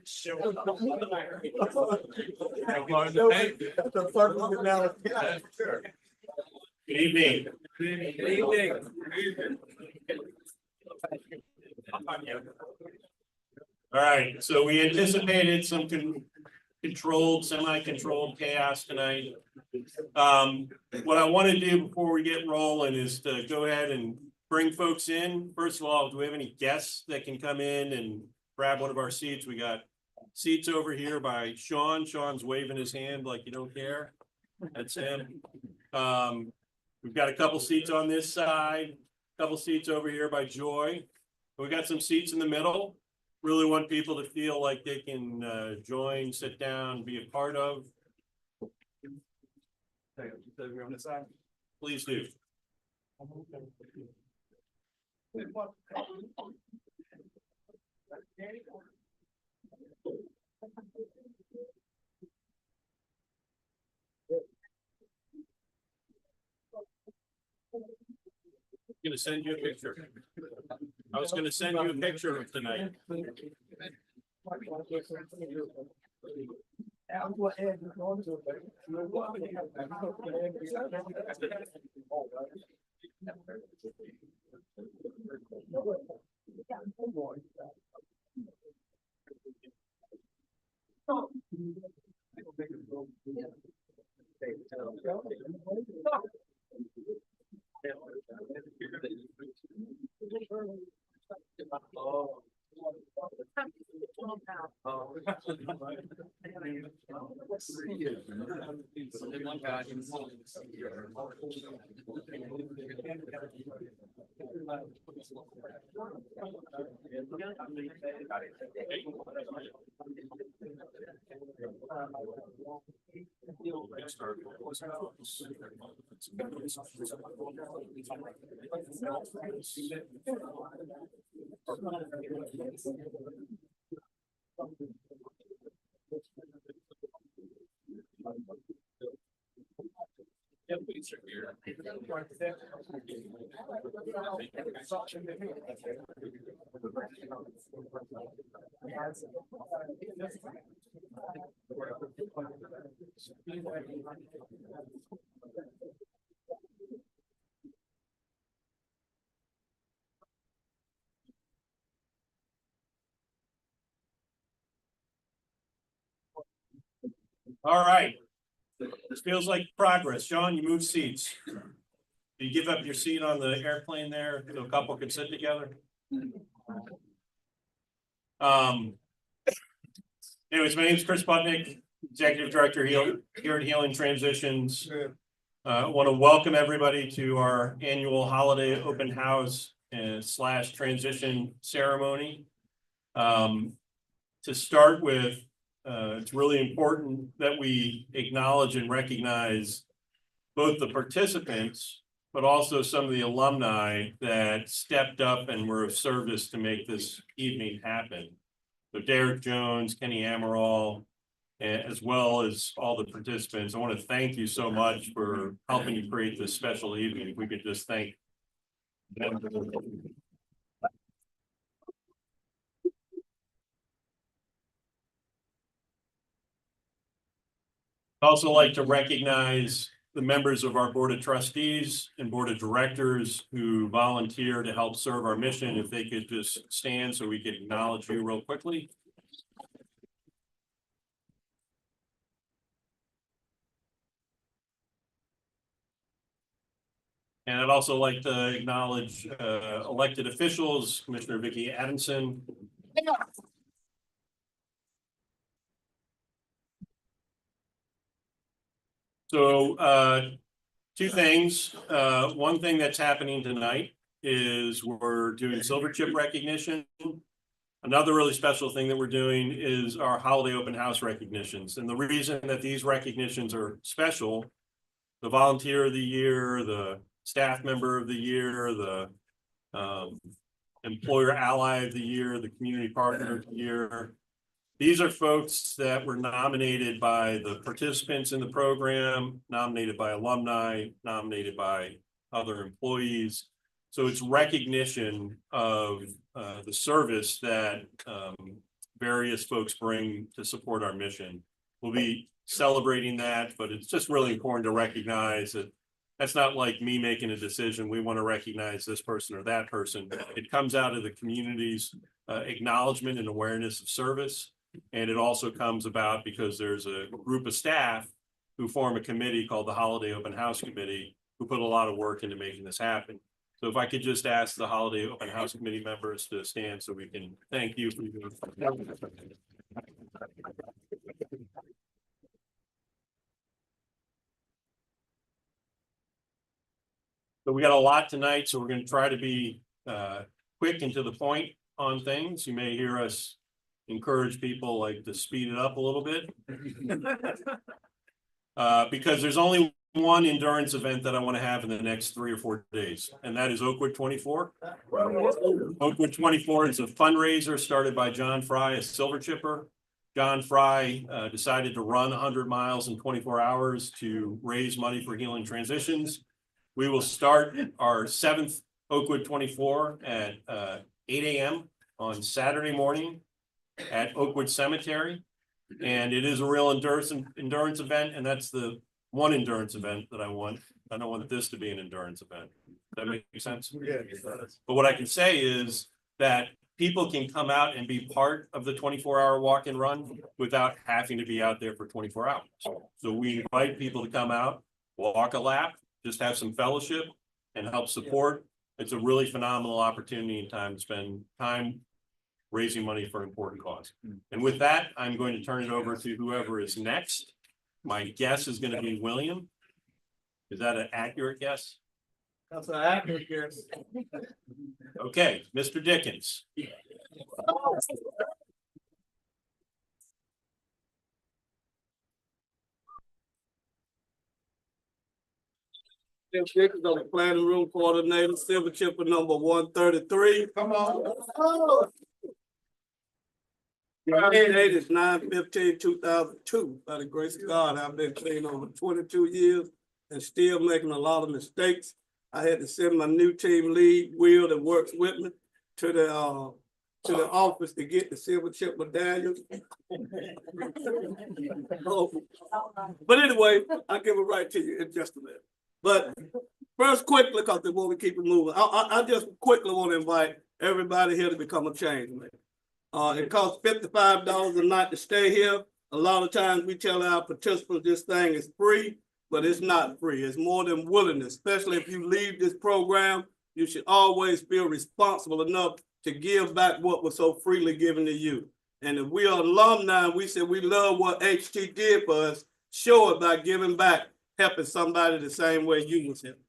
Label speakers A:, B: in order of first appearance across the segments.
A: Good evening.
B: Good evening.
A: All right, so we anticipated some controlled, semi-controlled chaos tonight. What I want to do before we get rolling is to go ahead and bring folks in. First of all, do we have any guests that can come in and grab one of our seats? We got seats over here by Sean. Sean's waving his hand like you don't care. That's him. We've got a couple seats on this side, a couple seats over here by Joy. We got some seats in the middle. Really want people to feel like they can join, sit down, be a part of. Please do. I'm gonna send you a picture. I was gonna send you a picture of tonight. All right. This feels like progress. Sean, you move seats. Do you give up your seat on the airplane there so a couple can sit together? Anyways, my name is Chris Butnick, Executive Director here at Healing Transitions. I want to welcome everybody to our annual holiday open house / transition ceremony. To start with, it's really important that we acknowledge and recognize both the participants, but also some of the alumni that stepped up and were of service to make this evening happen. So Derek Jones, Kenny Amaral, as well as all the participants. I want to thank you so much for helping to create this special evening. If we could just thank them. I'd also like to recognize the members of our Board of Trustees and Board of Directors who volunteer to help serve our mission. If they could just stand so we could acknowledge you real quickly. And I'd also like to acknowledge elected officials, Commissioner Vicki Adamson. So two things. One thing that's happening tonight is we're doing silver chip recognition. Another really special thing that we're doing is our holiday open house recognitions. And the reason that these recognitions are special, the volunteer of the year, the staff member of the year, the employer ally of the year, the community partner of the year. These are folks that were nominated by the participants in the program, nominated by alumni, nominated by other employees. So it's recognition of the service that various folks bring to support our mission. We'll be celebrating that, but it's just really important to recognize that that's not like me making a decision. We want to recognize this person or that person. It comes out of the community's acknowledgement and awareness of service. And it also comes about because there's a group of staff who form a committee called the Holiday Open House Committee, who put a lot of work into making this happen. So if I could just ask the Holiday Open House Committee members to stand so we can thank you for your. So we got a lot tonight, so we're going to try to be quick and to the point on things. You may hear us encourage people like to speed it up a little bit. Because there's only one endurance event that I want to have in the next 3 or 4 days, and that is Oakwood 24. Oakwood 24 is a fundraiser started by John Fry, a silver chipper. John Fry decided to run 100 miles in 24 hours to raise money for healing transitions. We will start our 7th Oakwood 24 at 8 a.m. on Saturday morning at Oakwood Cemetery. And it is a real endurance event, and that's the one endurance event that I want. I don't want this to be an endurance event. Does that make sense? Yeah. But what I can say is that people can come out and be part of the 24-hour walk and run without having to be out there for 24 hours. So we invite people to come out, walk a lap, just have some fellowship and help support. It's a really phenomenal opportunity and time to spend time raising money for an important cause. And with that, I'm going to turn it over to whoever is next. My guess is going to be William. Is that an accurate guess?
B: That's an accurate guess.
A: Okay, Mr. Dickens.
B: Tim Dickens on the planning room coordinator, silver chipper number 133. Come on. My date is 9/15/2002. By the grace of God, I've been clean over 22 years and still making a lot of mistakes. I had to send my new team lead, Will, that works with me, to the office to get the silver chip medallion. But anyway, I'll give it right to you in just a minute. But first, quickly, because they want to keep it moving, I just quickly want to invite everybody here to become a change maker. It costs $55 a night to stay here. A lot of times we tell our participants this thing is free, but it's not free. It's more than willingness, especially if you leave this program. You should always feel responsible enough to give back what was so freely given to you. And if we are alumni, we said we love what HT did for us, show it by giving back, helping somebody the same way you was helping.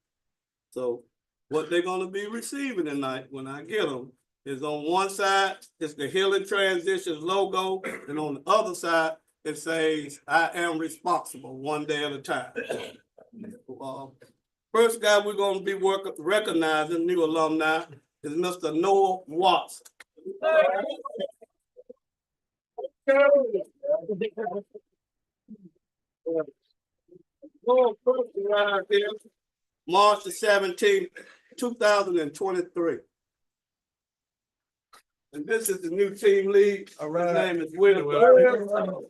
B: So what they're going to be receiving tonight when I get them is on one side, it's the Healing Transitions logo, and on the other side, it says, I am responsible, one day at a time. First guy we're going to be recognizing, new alumni, is Mr. Noah Watts. March the 17th, 2023. And this is the new team lead. All right. His name is Will.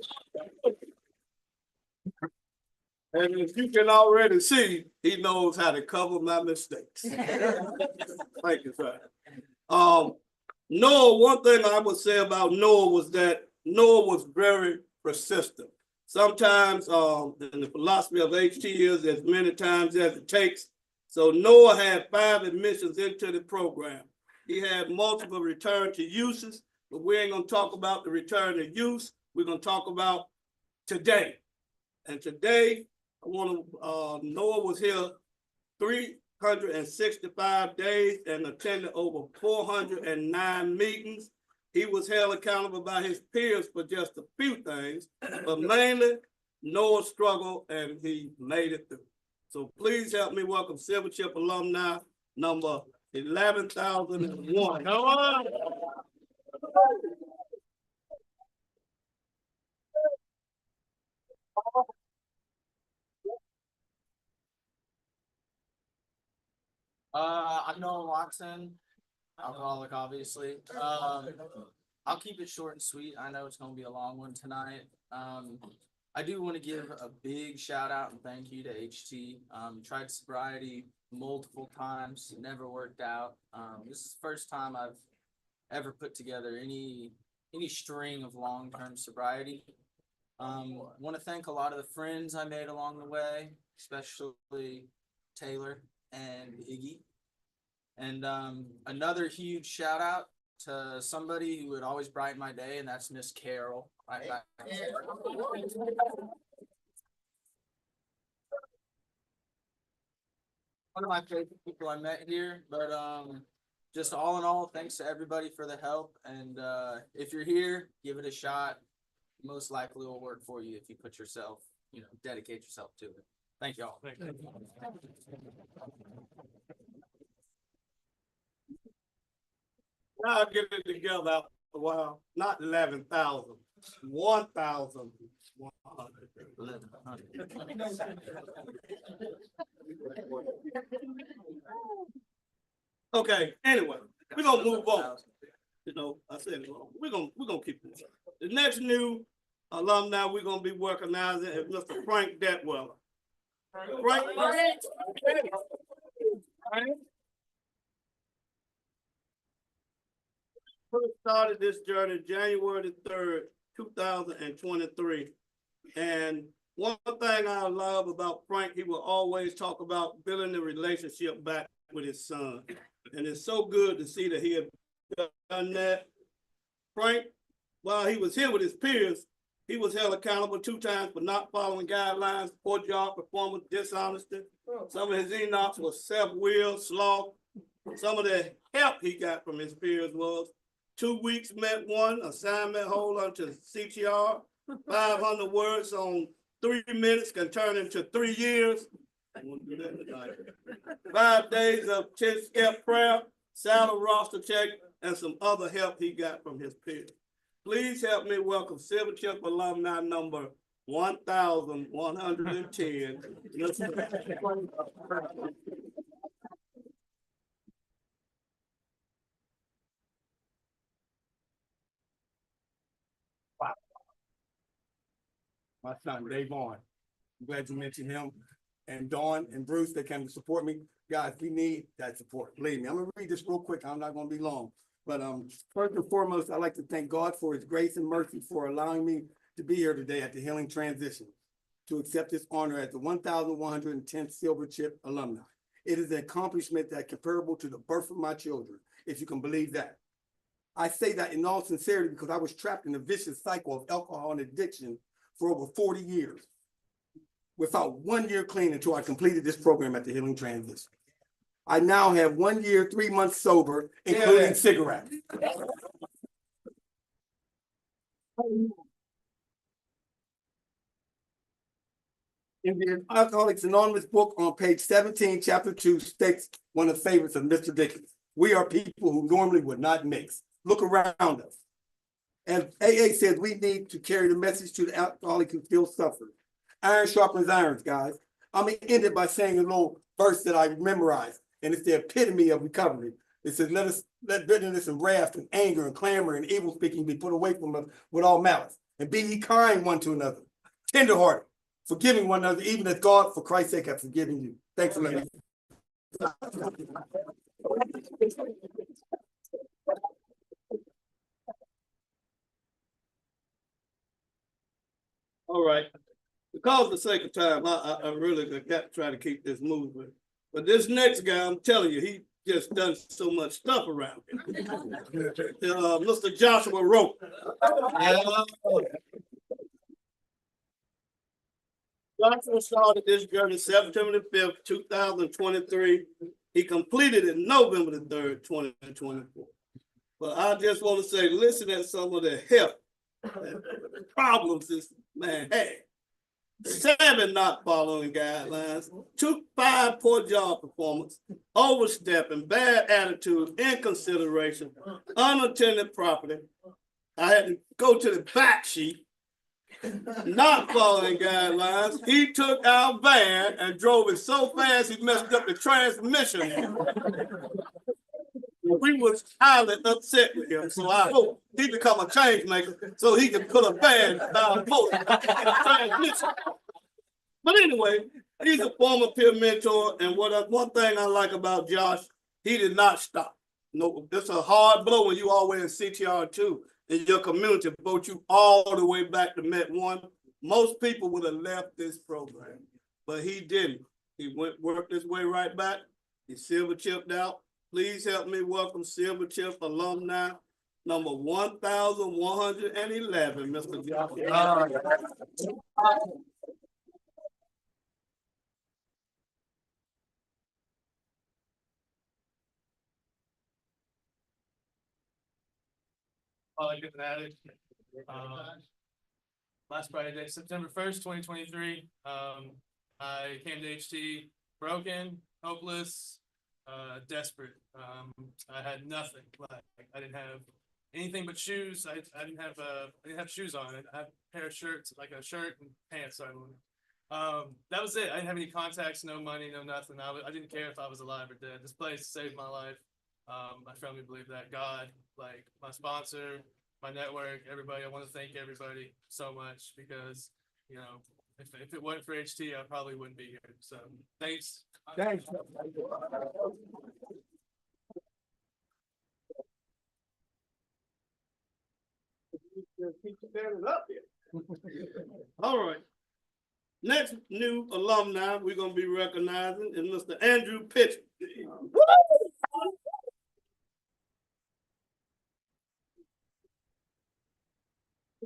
B: And as you can already see, he knows how to cover my mistakes. Thank you, sir. Noah, one thing I would say about Noah was that Noah was very persistent. Sometimes in the philosophy of HT is as many times as it takes. So Noah had 5 admissions into the program. He had multiple return to uses, but we ain't gonna talk about the return to use. We're gonna talk about today. And today, Noah was here 365 days and attended over 409 meetings. He was held accountable by his peers for just a few things, but mainly Noah struggled and he made it through. So please help me welcome Silver Chip alumni number 11,001. Come on.
C: I'm Noah Watson, alcoholic, obviously. I'll keep it short and sweet. I know it's gonna be a long one tonight. I do want to give a big shout out and thank you to HT. Tried sobriety multiple times, never worked out. This is the first time I've ever put together any string of long-term sobriety. Want to thank a lot of the friends I made along the way, especially Taylor and Iggy. And another huge shout out to somebody who would always brighten my day, and that's Miss Carol. One of my favorite people I met here, but just all in all, thanks to everybody for the help. And if you're here, give it a shot. Most likely will work for you if you put yourself, dedicate yourself to it. Thank y'all.
B: I'll get it together after a while. Not 11,000, 1,100. Okay, anyway, we're gonna move on. I said it wrong. We're gonna keep this. The next new alumni we're gonna be recognizing is Mr. Frank Detweiler. Frank. First started this journey January the 3rd, 2023. And one thing I love about Frank, he will always talk about building the relationship back with his son. And it's so good to see that he had done that. Frank, while he was here with his peers, he was held accountable 2 times for not following guidelines, poor job performance, dishonesty. Some of his enochs was self-will, sloth. Some of the help he got from his peers was 2 weeks met one, assignment hold onto CTR, 500 words on 3 minutes can turn into 3 years. I won't do that tonight. 5 days of 10-step prayer, salary roster check, and some other help he got from his peers. Please help me welcome Silvertip alumni number 1,110.
D: My son, Dave Vaughn. I'm glad you mentioned him. And Dawn and Bruce, they came to support me. Guys, we need that support. Believe me, I'm gonna read this real quick. I'm not gonna be long. But first and foremost, I'd like to thank God for his grace and mercy for allowing me to be here today at the Healing Transition to accept this honor as the 1,110th Silvertip alumni. It is an accomplishment that comparable to the birth of my children, if you can believe that. I say that in all sincerity because I was trapped in a vicious cycle of alcohol and addiction for over 40 years without 1 year clean until I completed this program at the Healing Transition. I now have 1 year, 3 months sober, including cigarettes. In the Alcoholics Anonymous book on page 17, chapter 2 states one of the favorites of Mr. Dickens. We are people who normally would not mix. Look around us. As AA says, we need to carry the message to the alcoholic who still suffers. Iron sharpens irons, guys. I'm going to end it by saying a little verse that I memorized, and it's the epitome of recovery. It says, let bitterness and wrath and anger and clamor and evil speaking be put away from us with all malice. And be ye kind one to another, tenderhearted, forgiving one another, even as God, for Christ's sake, has forgiven you. Thanks for letting me.
B: All right. Because of the sake of time, I really got to try to keep this moving. But this next guy, I'm telling you, he just done so much stuff around here. Mr. Joshua Rope. Joshua started this journey September the 5th, 2023. He completed it November the 3rd, 2024. But I just want to say, listen at some of the help problems this man had. 7 not following guidelines, 5 poor job performance, overstepping, bad attitude, inconsideration, unattended property. I had to go to the back sheet. Not following guidelines. He took our van and drove it so fast he messed up the transmission. We was highly upset with him, so I hope he become a change maker so he can put a ban down most transmission. But anyway, he's a former peer mentor, and one thing I like about Josh, he did not stop. No, it's a hard blow when you always in CTR2 in your community, vote you all the way back to Met 1. Most people would have left this program, but he didn't. He worked his way right back. He silver chipped out. Please help me welcome Silver Chip alumni number 1,111, Mr. Josh.
C: I get that added. Last Friday, September 1st, 2023. I came to HT broken, hopeless, desperate. I had nothing. Like I didn't have anything but shoes. I didn't have shoes on. I had a pair of shirts, like a shirt and pants on. That was it. I didn't have any contacts, no money, no nothing. I didn't care if I was alive or dead. This place saved my life. I firmly believe that God, like my sponsor, my network, everybody, I want to thank everybody so much because, you know, if it wasn't for HT, I probably wouldn't be here. So thanks.
D: Thanks.
B: All right. Next new alumni we're gonna be recognizing is Mr. Andrew Pitcher.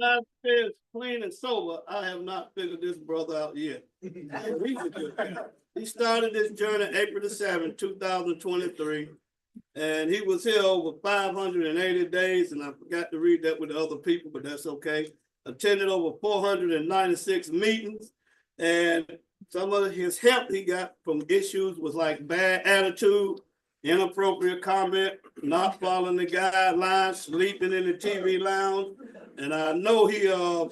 B: God says clean and sober. I have not figured this brother out yet. He started this journey April the 7th, 2023. And he was here over 580 days, and I forgot to read that with the other people, but that's okay. Attended over 496 meetings, and some of his help he got from issues was like bad attitude, inappropriate comment, not following the guidelines, sleeping in the TV lounge. And I know he, I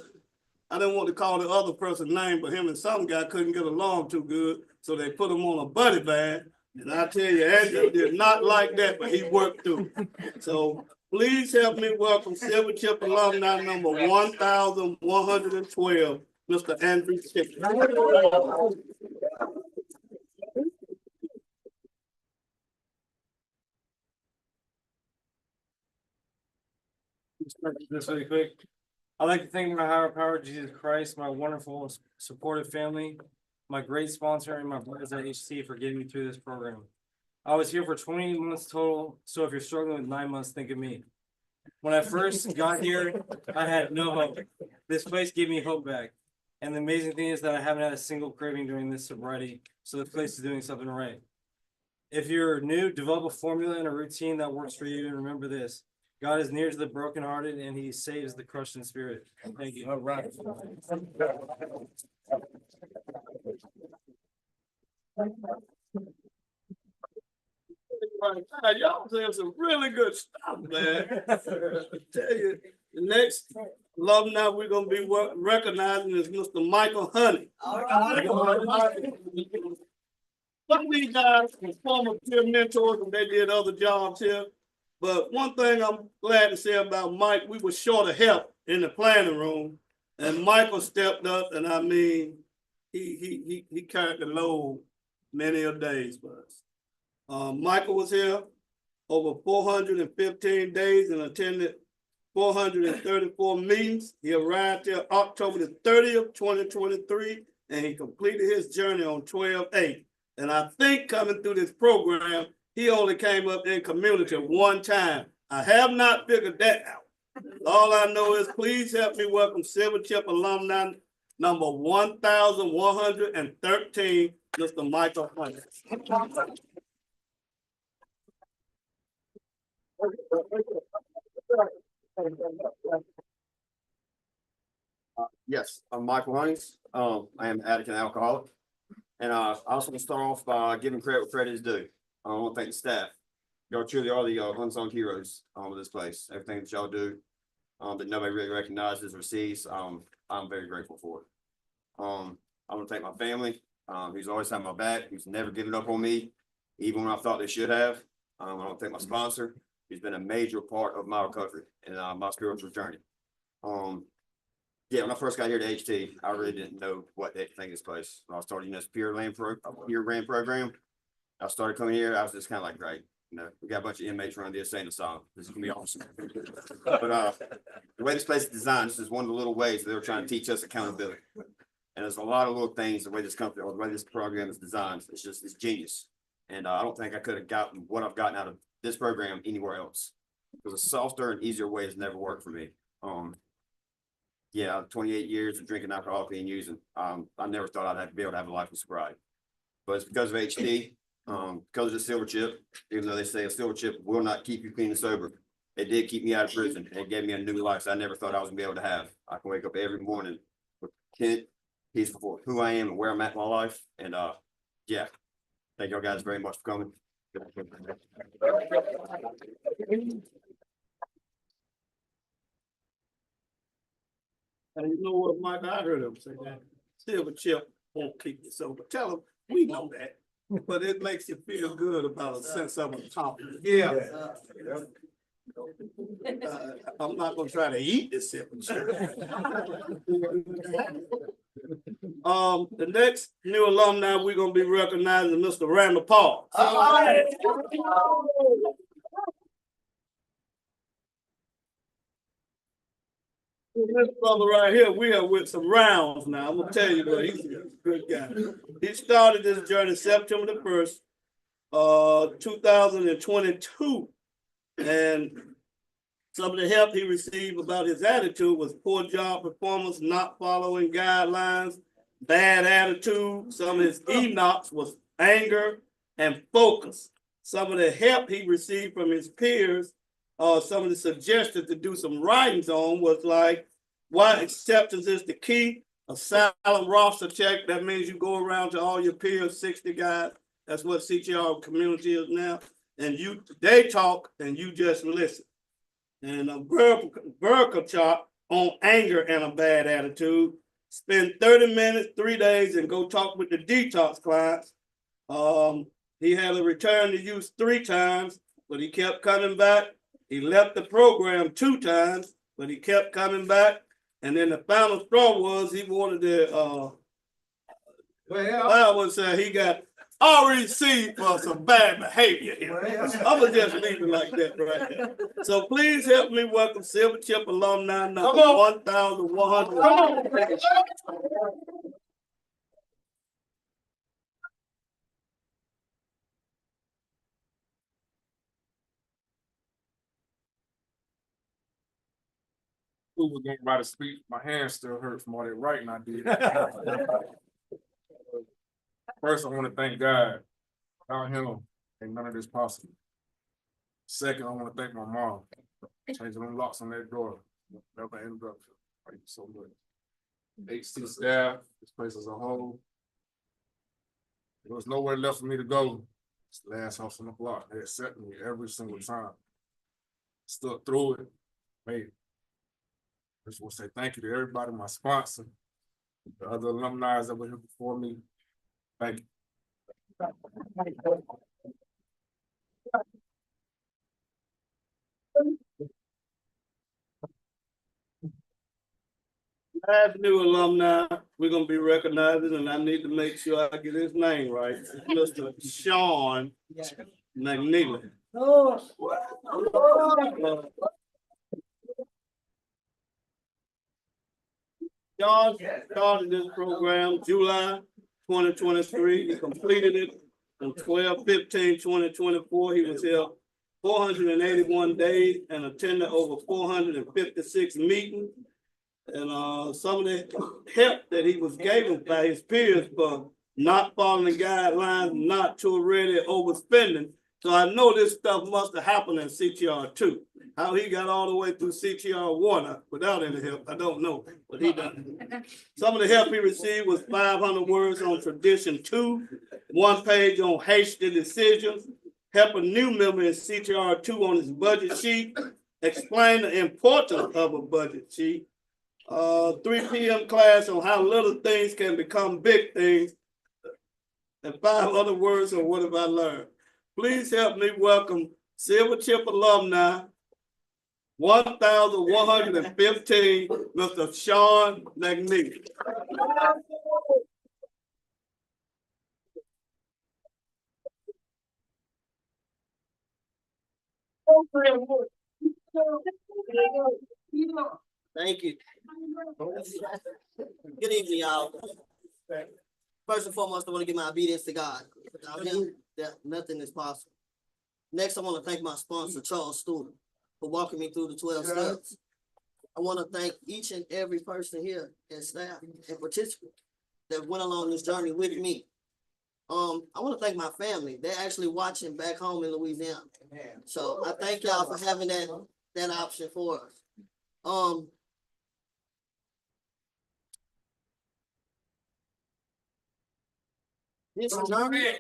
B: didn't want to call the other person's name, but him and some guy couldn't get along too good, so they put him on a buddy bag. And I tell you, Andrew did not like that, but he worked through it. So please help me welcome Silver Chip alumni number 1,112, Mr. Andrew Pitcher.
E: This really quick. I'd like to thank my higher power, Jesus Christ, my wonderful supportive family, my great sponsor, and my brothers at HC for getting me through this program. I was here for 20 months total, so if you're struggling with 9 months, think of me. When I first got here, I had no hope. This place gave me hope back. And the amazing thing is that I haven't had a single craving during this sobriety, so this place is doing something right. If you're new, develop a formula and a routine that works for you, and remember this. God is near to the brokenhearted, and he saves the crushed in spirit. Thank you. All right.
B: Y'all saying some really good stuff, man. I tell you, the next alumni we're gonna be recognizing is Mr. Michael Honey. Some of these guys were former peer mentors and they did other jobs here. But one thing I'm glad to say about Mike, we were short of help in the planning room, and Michael stepped up, and I mean, he carried the load many a days for us. Michael was here over 415 days and attended 434 meetings. He arrived here October the 30th, 2023, and he completed his journey on 12/8. And I think coming through this program, he only came up in community one time. I have not figured that out. All I know is please help me welcome Silver Chip alumni number 1,113, Mr. Michael Hunter.
F: Yes, I'm Michael Hunnings. I am an addict and alcoholic. And I also want to start off by giving credit where credit is due. I want to thank the staff. Y'all truly are the unsung heroes of this place. Everything that y'all do that nobody really recognizes or sees, I'm very grateful for it. I want to thank my family, who's always had my back, who's never given up on me, even when I thought they should have. I want to thank my sponsor. He's been a major part of my recovery and my spiritual journey. Yeah, when I first got here to HT, I really didn't know what to think of this place. When I started this peer ran program, I started coming here. I was just kind of like, right, you know, we got a bunch of inmates around the insane asylum. This is gonna be awesome. But the way this place is designed, this is one of the little ways they were trying to teach us accountability. And there's a lot of little things, the way this company or the way this program is designed, it's genius. And I don't think I could have gotten what I've gotten out of this program anywhere else. Because a softer and easier way has never worked for me. Yeah, 28 years of drinking alcohol and using. I never thought I'd have to be able to have a life of sobriety. But it's because of HT, because of the silver chip, even though they say a silver chip will not keep you clean and sober. It did keep me out of prison. It gave me a new life that I never thought I was gonna be able to have. I can wake up every morning with peaceful for who I am and where I'm at in my life. And yeah, thank y'all guys very much for coming.
B: And you know what, Mike, I heard him say that silver chip won't keep you sober. Tell him, we know that, but it makes you feel good about a sense of accomplishment. Yeah. I'm not gonna try to eat this silver chip. The next new alumni we're gonna be recognizing Mr. Randall Paul. This brother right here, we are with some rounds now. I'm gonna tell you, bro, he's a good guy. He started this journey September the 1st, 2022. And some of the help he received about his attitude was poor job performance, not following guidelines, bad attitude. Some of his enox was anger and focus. Some of the help he received from his peers, some of the suggestions to do some writings on was like, why acceptance is the key, a silent roster check. That means you go around to all your peers, 60 guys. That's what CTR community is now. And they talk and you just listen. And a verbal chart on anger and a bad attitude. Spend 30 minutes, 3 days, and go talk with the detox clients. He had a return to use 3 times, but he kept coming back. He left the program 2 times, but he kept coming back. And then the final straw was he wanted to, I would say he got REC for some bad behavior here. I'm gonna just leave it like that right there. So please help me welcome Silver Chip alumni number 1,100.
G: Who was getting ready to speak? My hands still hurt from all that writing I did. First, I want to thank God. Without him, ain't none of this possible. Second, I want to thank my mom. Changing them locks on that door. Never interruption. Thank you so much. HT staff, this place as a whole. There was nowhere left for me to go. It's the last house on the block. They accepted me every single time. Stuck through it. Made it. I just want to say thank you to everybody, my sponsor, the other alumni that were here before me. Thank you.
B: Last new alumni we're gonna be recognizing, and I need to make sure I get his name right. Mr. Sean McNeely. John started this program July 2023. He completed it on 12/15/2024. He was here 481 days and attended over 456 meetings. And some of the help that he was given by his peers for not following the guidelines, not too ready, overspending. So I know this stuff must have happened in CTR 2. How he got all the way through CTR 1 without any help, I don't know, but he done. Some of the help he received was 500 words on Tradition 2, 1 page on hasty decisions, help a new member in CTR 2 on his budget sheet, explain the importance of a budget sheet, 3 p.m. class on how little things can become big things, and 5 other words on what have I learned. Please help me welcome Silver Chip alumni, 1,115, Mr. Sean McNeil.
H: Thank you. Good evening, y'all. First and foremost, I want to give my obedience to God. Without him, nothing is possible. Next, I want to thank my sponsor, Charles Stewart, for walking me through the 12 steps. I want to thank each and every person here and staff and participants that went along this journey with me. I want to thank my family. They're actually watching back home in Louisiana. So I thank y'all for having that option for us. This journey,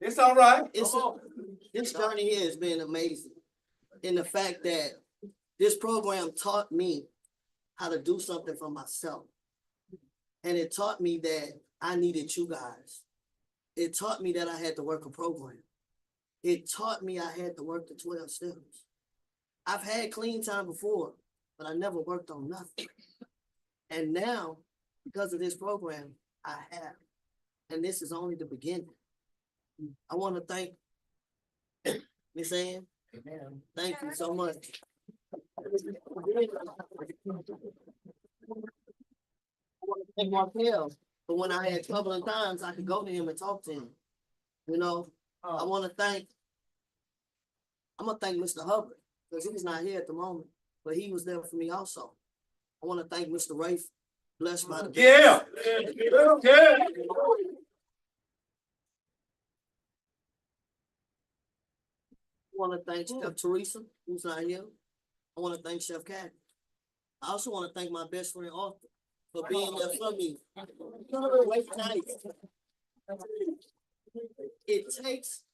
B: It's all right.
H: this journey here has been amazing. In the fact that this program taught me how to do something for myself. And it taught me that I needed you guys. It taught me that I had to work a program. It taught me I had to work the 12 steps. I've had clean time before, but I never worked on nothing. And now, because of this program, I have. And this is only the beginning. I want to thank Miss Ann. Thank you so much. I want to thank Markel for when I had troubling times, I could go to him and talk to him. You know, I'm gonna thank Mr. Hubbard, because he's not here at the moment, but he was there for me also. I want to thank Mr. Rafe, blessed by the
B: Yeah.
H: I want to thank Chef Teresa, who's not here. I want to thank Chef Cat. I also want to thank my best friend Arthur for being there for me. It takes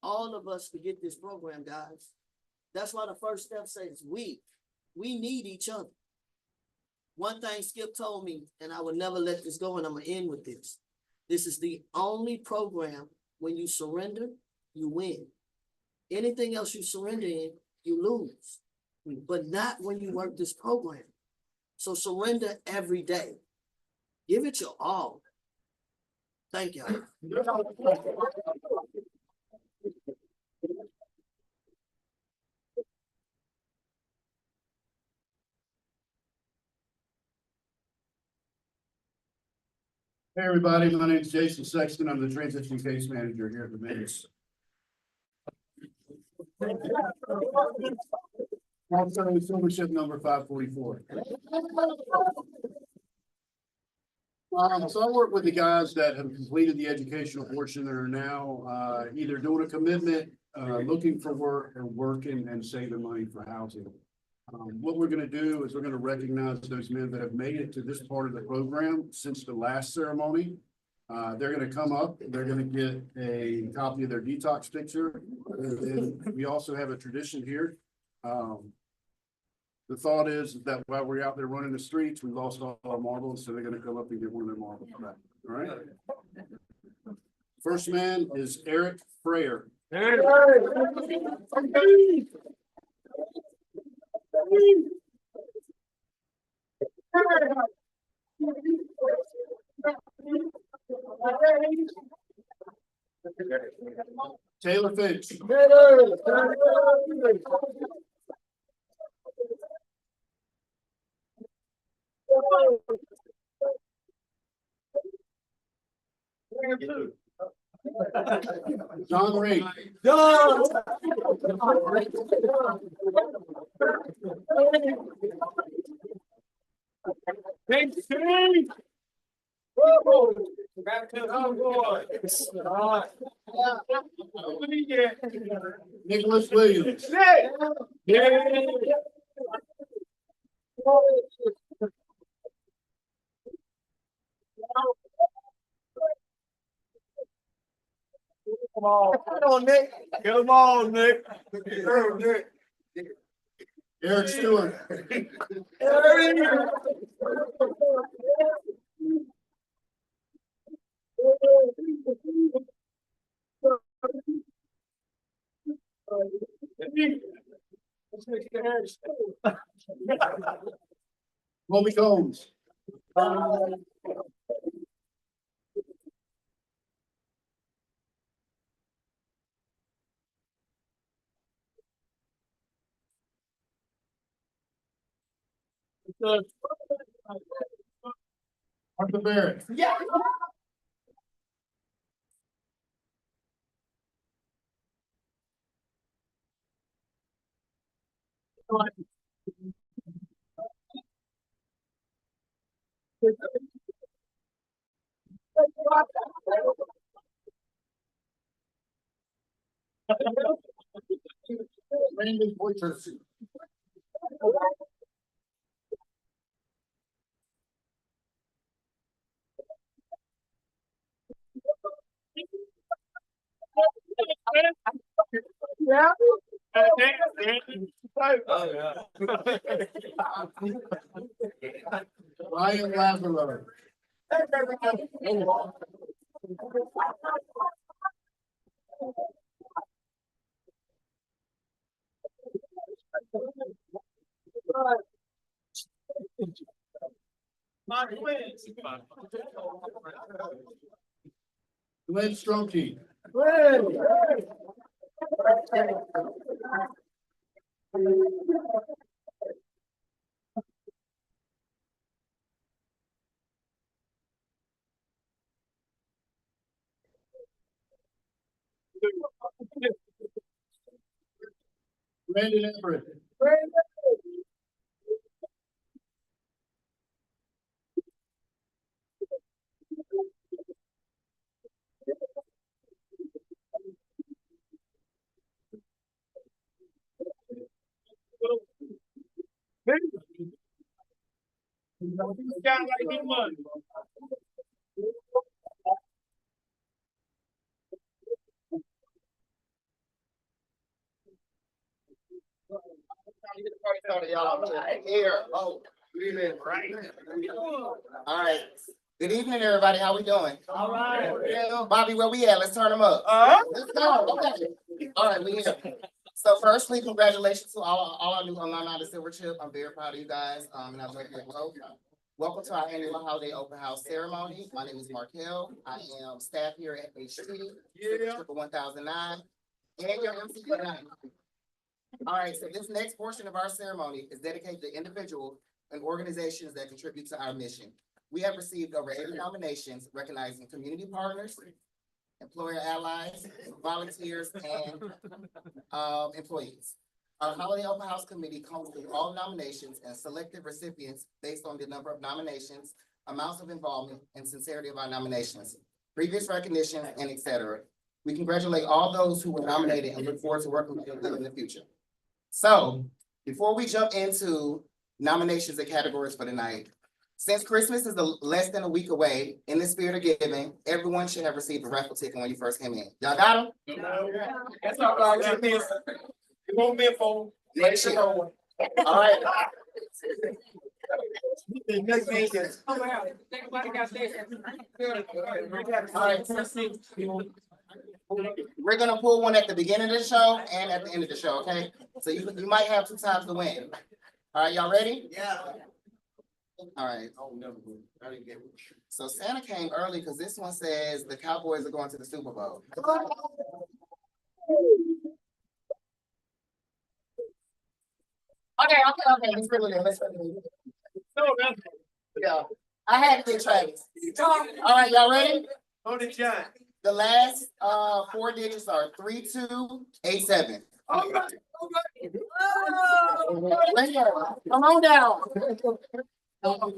H: all of us to get this program, guys. That's why the first step says we need each other. One thing Skip told me, and I would never let this go, and I'm gonna end with this. This is the only program when you surrender, you win. Anything else you surrender in, you lose. But not when you work this program. So surrender every day. Give it your all. Thank y'all.
I: Hey, everybody, my name is Jason Sexton. I'm the transition case manager here at the Maze. Also, with silver ship number 544. So I work with the guys that have completed the educational portion that are now either doing a commitment, looking for work, or working and saving money for housing. What we're going to do is we're going to recognize those men that have made it to this part of the program since the last ceremony. They're going to come up, they're going to get a copy of their detox picture. And we also have a tradition here. The thought is that while we're out there running the streets, we lost all our marbles, so they're going to come up and get one of their marbles back. All right. First man is Eric Frayer. Taylor Finch. John Reed.
B: Back to the homeboys.
I: Nicholas Williams.
B: Come on, Nick. Come on, Nick.
I: Eric Stewart. Colby Combs. Arthur Barrett. Randy Poitras. Ryan Lazaro. Glenn Strokey. Brandon Everett.
J: All right. Good evening, everybody. How we doing? All right. Bobby, where we at? Let's turn them up. Let's go. Okay. All right, we here. So firstly, congratulations to all our new alumni of the Silver Chip. I'm very proud of you guys. And I'm very welcome to our annual holiday open house ceremony. My name is Markel. I am staff here at HT, Triple 1009, and your MC for tonight. All right, so this next portion of our ceremony is dedicated to individuals and organizations that contribute to our mission. We have received over 80 nominations recognizing community partners, employer allies, volunteers, and employees. Our holiday open house committee comes with all nominations and selected recipients based on the number of nominations, amounts of involvement, and sincerity of our nominations, previous recognition, and etc. We congratulate all those who were nominated and look forward to working with them in the future. So, before we jump into nominations and categories for tonight, since Christmas is less than a week away, in the spirit of giving, everyone should have received a raffle ticket when you first came in. Y'all got them?
G: That's all right. It won't be a phone.
J: Next year. All right. We're gonna pull one at the beginning of the show and at the end of the show, okay? So you might have 2 times to win. All right, y'all ready?
H: Yeah.
J: All right. So Santa came early because this one says the Cowboys are going to the Super Bowl. Okay. Let's bring it in. Yeah, I had to get Travis. All right, y'all ready? The last 4 digits are 3287. Let's go. Come on down.
A: Hell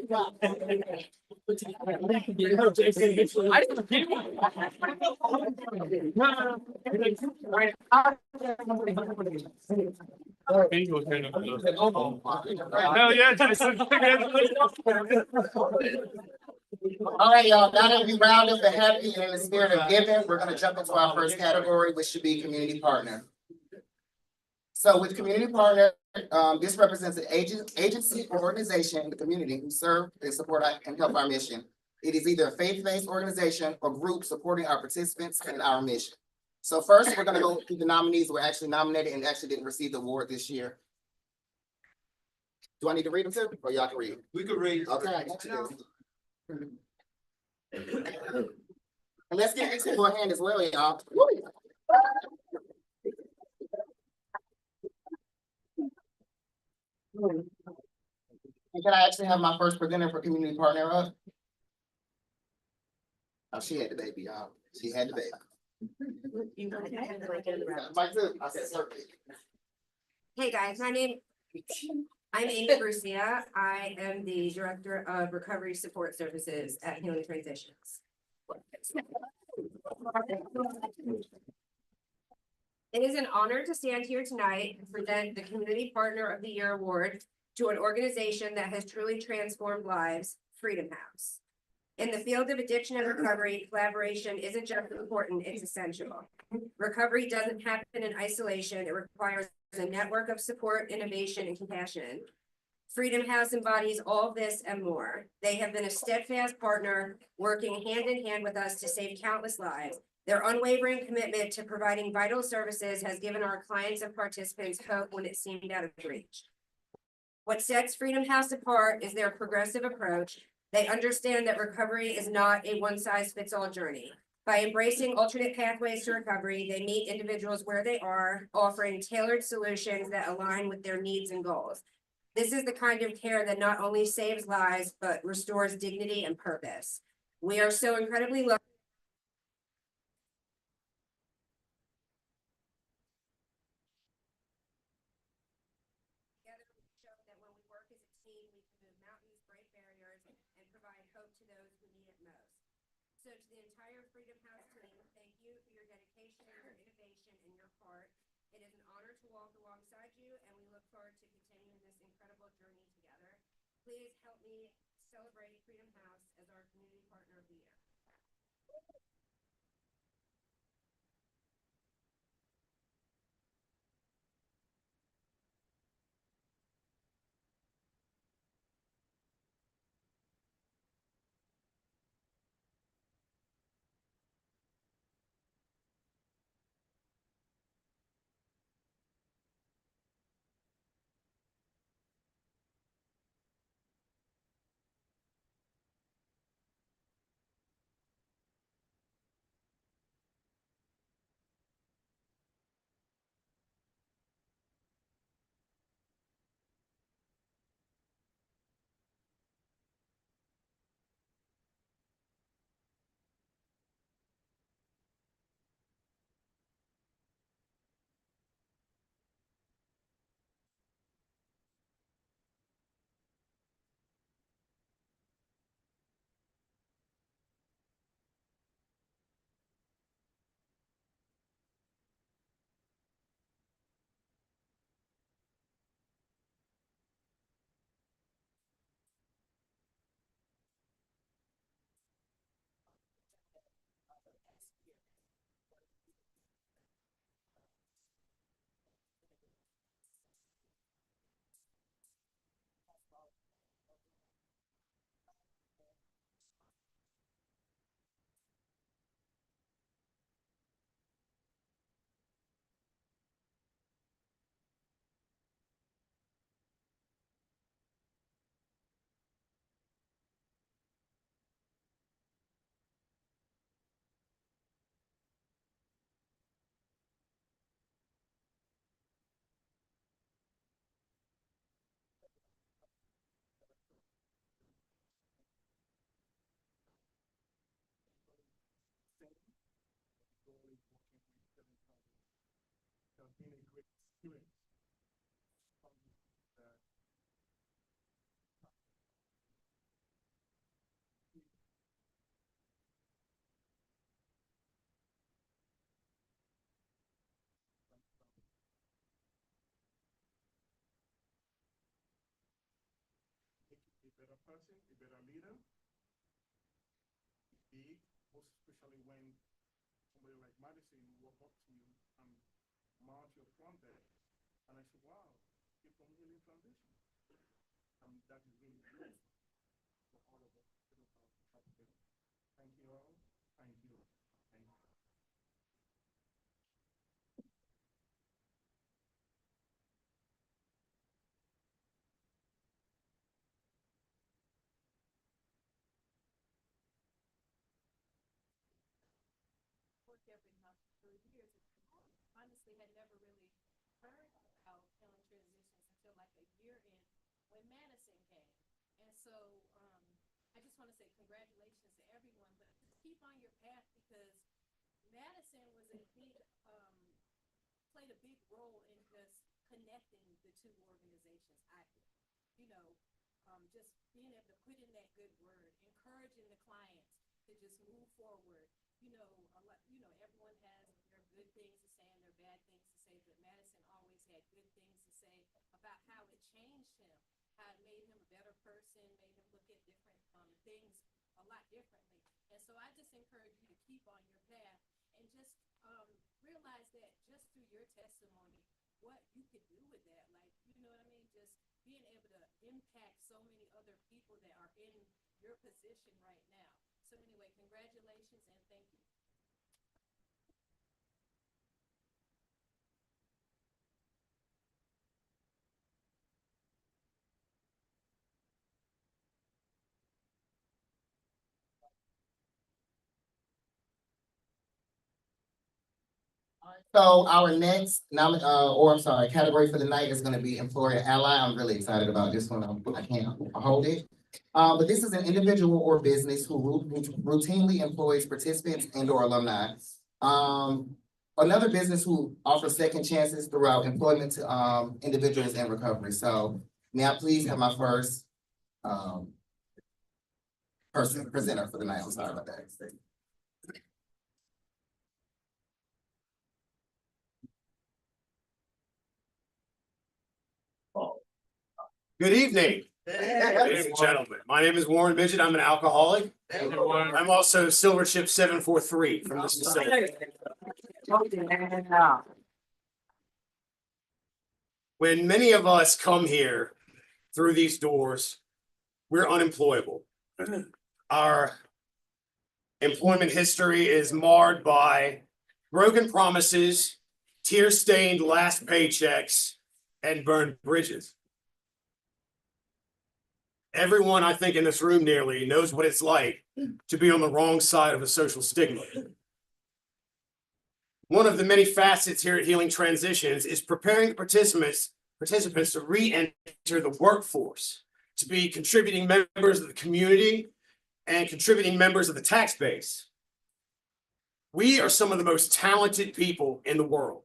A: yeah, Jason.
J: All right, y'all, now that we round up the happy and in the spirit of giving, we're gonna jump into our first category, which should be community partner. So with community partner, this represents an agency or organization in the community who serve and support and help our mission. It is either a faith-based organization or group supporting our participants and our mission. So first, we're gonna go through the nominees who were actually nominated and actually didn't receive the award this year. Do I need to read them too, or y'all can read?
F: We could read.
J: Okay, I got you. And let's get into your hand as well, y'all. And can I actually have my first presenter for community partner up? Oh, she had the baby, y'all. She had the baby. Mike too. I said certainly.
K: Hey guys, I'm Amy Garcia. I am the Director of Recovery Support Services at Healing Transitions. It is an honor to stand here tonight and present the Community Partner of the Year Award to an organization that has truly transformed lives, Freedom House. In the field of addiction and recovery, collaboration isn't just important, it's essential. Recovery doesn't happen in isolation. It requires a network of support, innovation, and compassion. Freedom House embodies all this and more. They have been a steadfast partner, working hand in hand with us to save countless lives. Their unwavering commitment to providing vital services has given our clients and participants hope when it seemed out of reach. What sets Freedom House apart is their progressive approach. They understand that recovery is not a one-size-fits-all journey. By embracing alternate pathways to recovery, they meet individuals where they are, offering tailored solutions that align with their needs and goals. This is the kind of care that not only saves lives, but restores dignity and purpose. We are so incredibly lucky. Together, we show that when we work as a team, we can move mountains, break barriers, and provide hope to those who need it most. So to the entire Freedom House team, thank you for your dedication, your innovation, and your part. It is an honor to walk alongside you, and we look forward to continuing this incredible journey together. Please help me celebrate Freedom House as our Community Partner of the Year.
G: A better person, a better leader. Big, most especially when somebody like Madison walk up to you and mount your front there. And I said, wow, you're from Healing Foundation. And that is really good for all of us. Thank you all. Thank you. Thank you.
L: every month for years. Honestly, had never really heard about healing transitions until like a year in when Madison came. And so, I just want to say congratulations to everyone, but just keep on your path because Madison was a big, played a big role in just connecting the two organizations. I think, just being able to put in that good word, encouraging the clients to just move forward. Everyone has their good things to say and their bad things to say, but Madison always had good things to say about how it changed him, how it made him a better person, made him look at different things a lot differently. And so I just encourage you to keep on your path and just realize that just through your testimony, what you could do with that, like, you know what I mean? Just being able to impact so many other people that are in your position right now. So anyway, congratulations and thank you.
J: So our next category for the night is gonna be employer ally. I'm really excited about this one. I can't hold it. But this is an individual or business who routinely employs participants and or alumni. Another business who offers second chances throughout employment to individuals in recovery. So may I please have my first presenter for the night. I'm sorry about that.
M: Good evening, ladies and gentlemen. My name is Warren Midget. I'm an alcoholic. I'm also Silver Chip 743 from this facility. When many of us come here through these doors, we're unemployable. Our employment history is marred by broken promises, tear-stained last paychecks, and burned bridges. Everyone, I think, in this room nearly knows what it's like to be on the wrong side of a social stigma. One of the many facets here at Healing Transitions is preparing participants to re-enter the workforce, to be contributing members of the community and contributing members of the tax base. We are some of the most talented people in the world.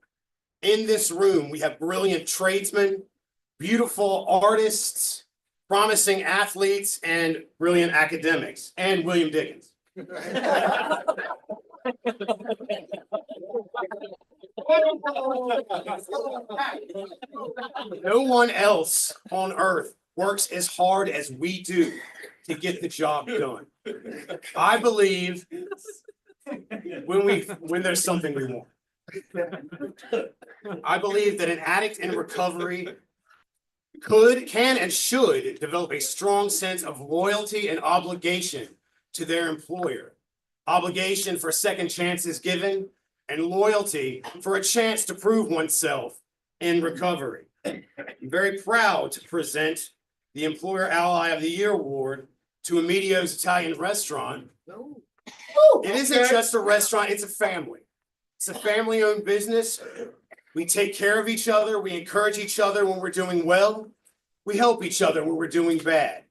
M: In this room, we have brilliant tradesmen, beautiful artists, promising athletes, and brilliant academics, and William Dickens. No one else on earth works as hard as we do to get the job done. I believe when there's something we want. I believe that an addict in recovery can, and should develop a strong sense of loyalty and obligation to their employer. Obligation for second chances given, and loyalty for a chance to prove oneself in recovery. I'm very proud to present the Employer Ally of the Year Award to Emilio's Italian Restaurant. It isn't just a restaurant, it's a family. It's a family-owned business. We take care of each other. We encourage each other when we're doing well. We help each other when we're doing bad.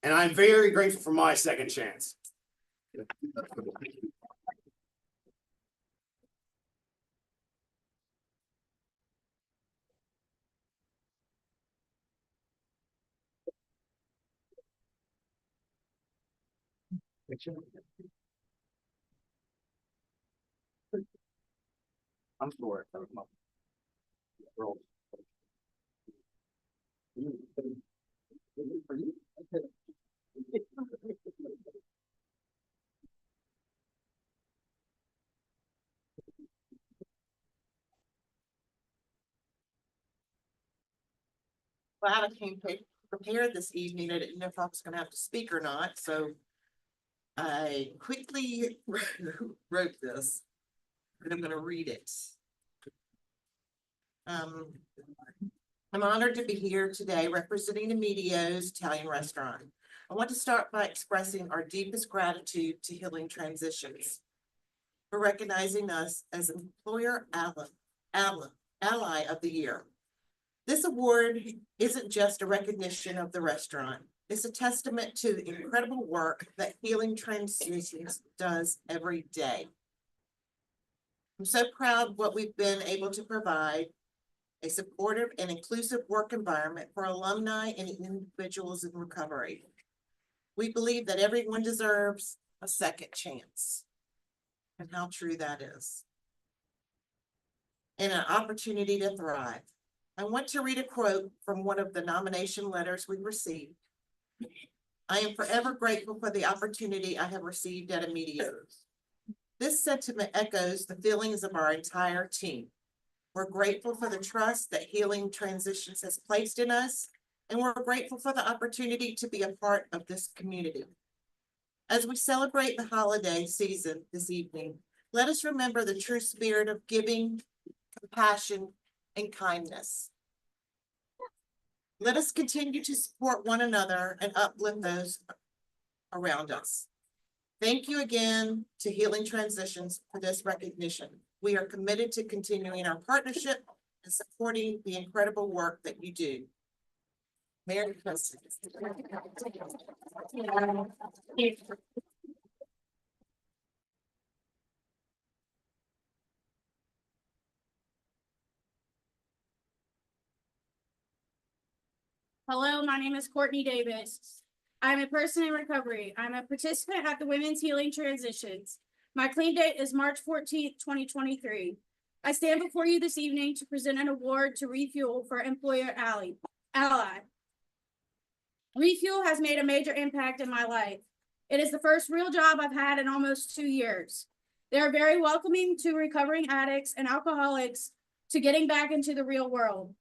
M: And I'm very grateful for my second chance. I'm for it.
J: Well, I came prepared this evening. I didn't know if I was gonna have to speak or not, so I quickly wrote this, and I'm gonna read it. I'm honored to be here today representing Emilio's Italian Restaurant. I want to start by expressing our deepest gratitude to Healing Transitions. for recognizing us as Employer Ally of the Year. This award isn't just a recognition of the restaurant. It's a testament to the incredible work that Healing Transitions does every day. I'm so proud of what we've been able to provide, a supportive and inclusive work environment for alumni and individuals in recovery. We believe that everyone deserves a second chance, and how true that is, and an opportunity to thrive. I want to read a quote from one of the nomination letters we received. I am forever grateful for the opportunity I have received at Immediate. This sentiment echoes the feelings of our entire team. We're grateful for the trust that Healing Transitions has placed in us, and we're grateful for the opportunity to be a part of this community. As we celebrate the holiday season this evening, let us remember the true spirit of giving, compassion, and kindness. Let us continue to support one another and uplift those around us. Thank you again to Healing Transitions for this recognition. We are committed to continuing our partnership and supporting the incredible work that you do. Merry Christmas.
N: Hello, my name is Courtney Davis. I'm a person in recovery. I'm a participant at the Women's Healing Transitions. My clean date is March 14th, 2023. I stand before you this evening to present an award to Refuel for Employer Ally. Refuel has made a major impact in my life. It is the first real job I've had in almost 2 years. They are very welcoming to recovering addicts and alcoholics to getting back into the real world.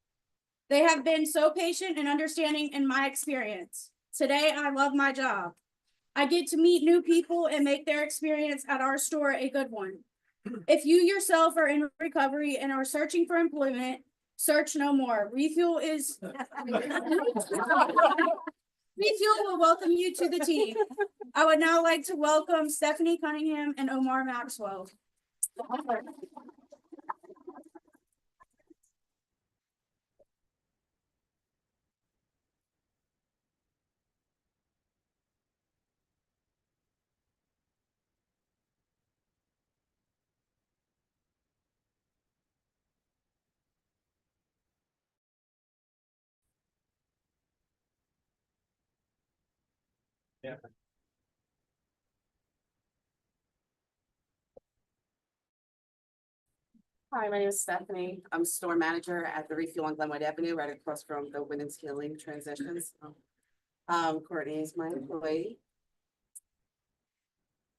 N: They have been so patient and understanding in my experience. Today, I love my job. I get to meet new people and make their experience at our store a good one. If you yourself are in recovery and are searching for employment, search no more. Refuel will welcome you to the team. I would now like to welcome Stephanie Cunningham and Omar Maxwell.
E: Yeah.
O: Hi, my name is Stephanie. I'm store manager at the Refuel on Glenwood Avenue, right across from the Women's Healing Transitions. Courtney is my employee.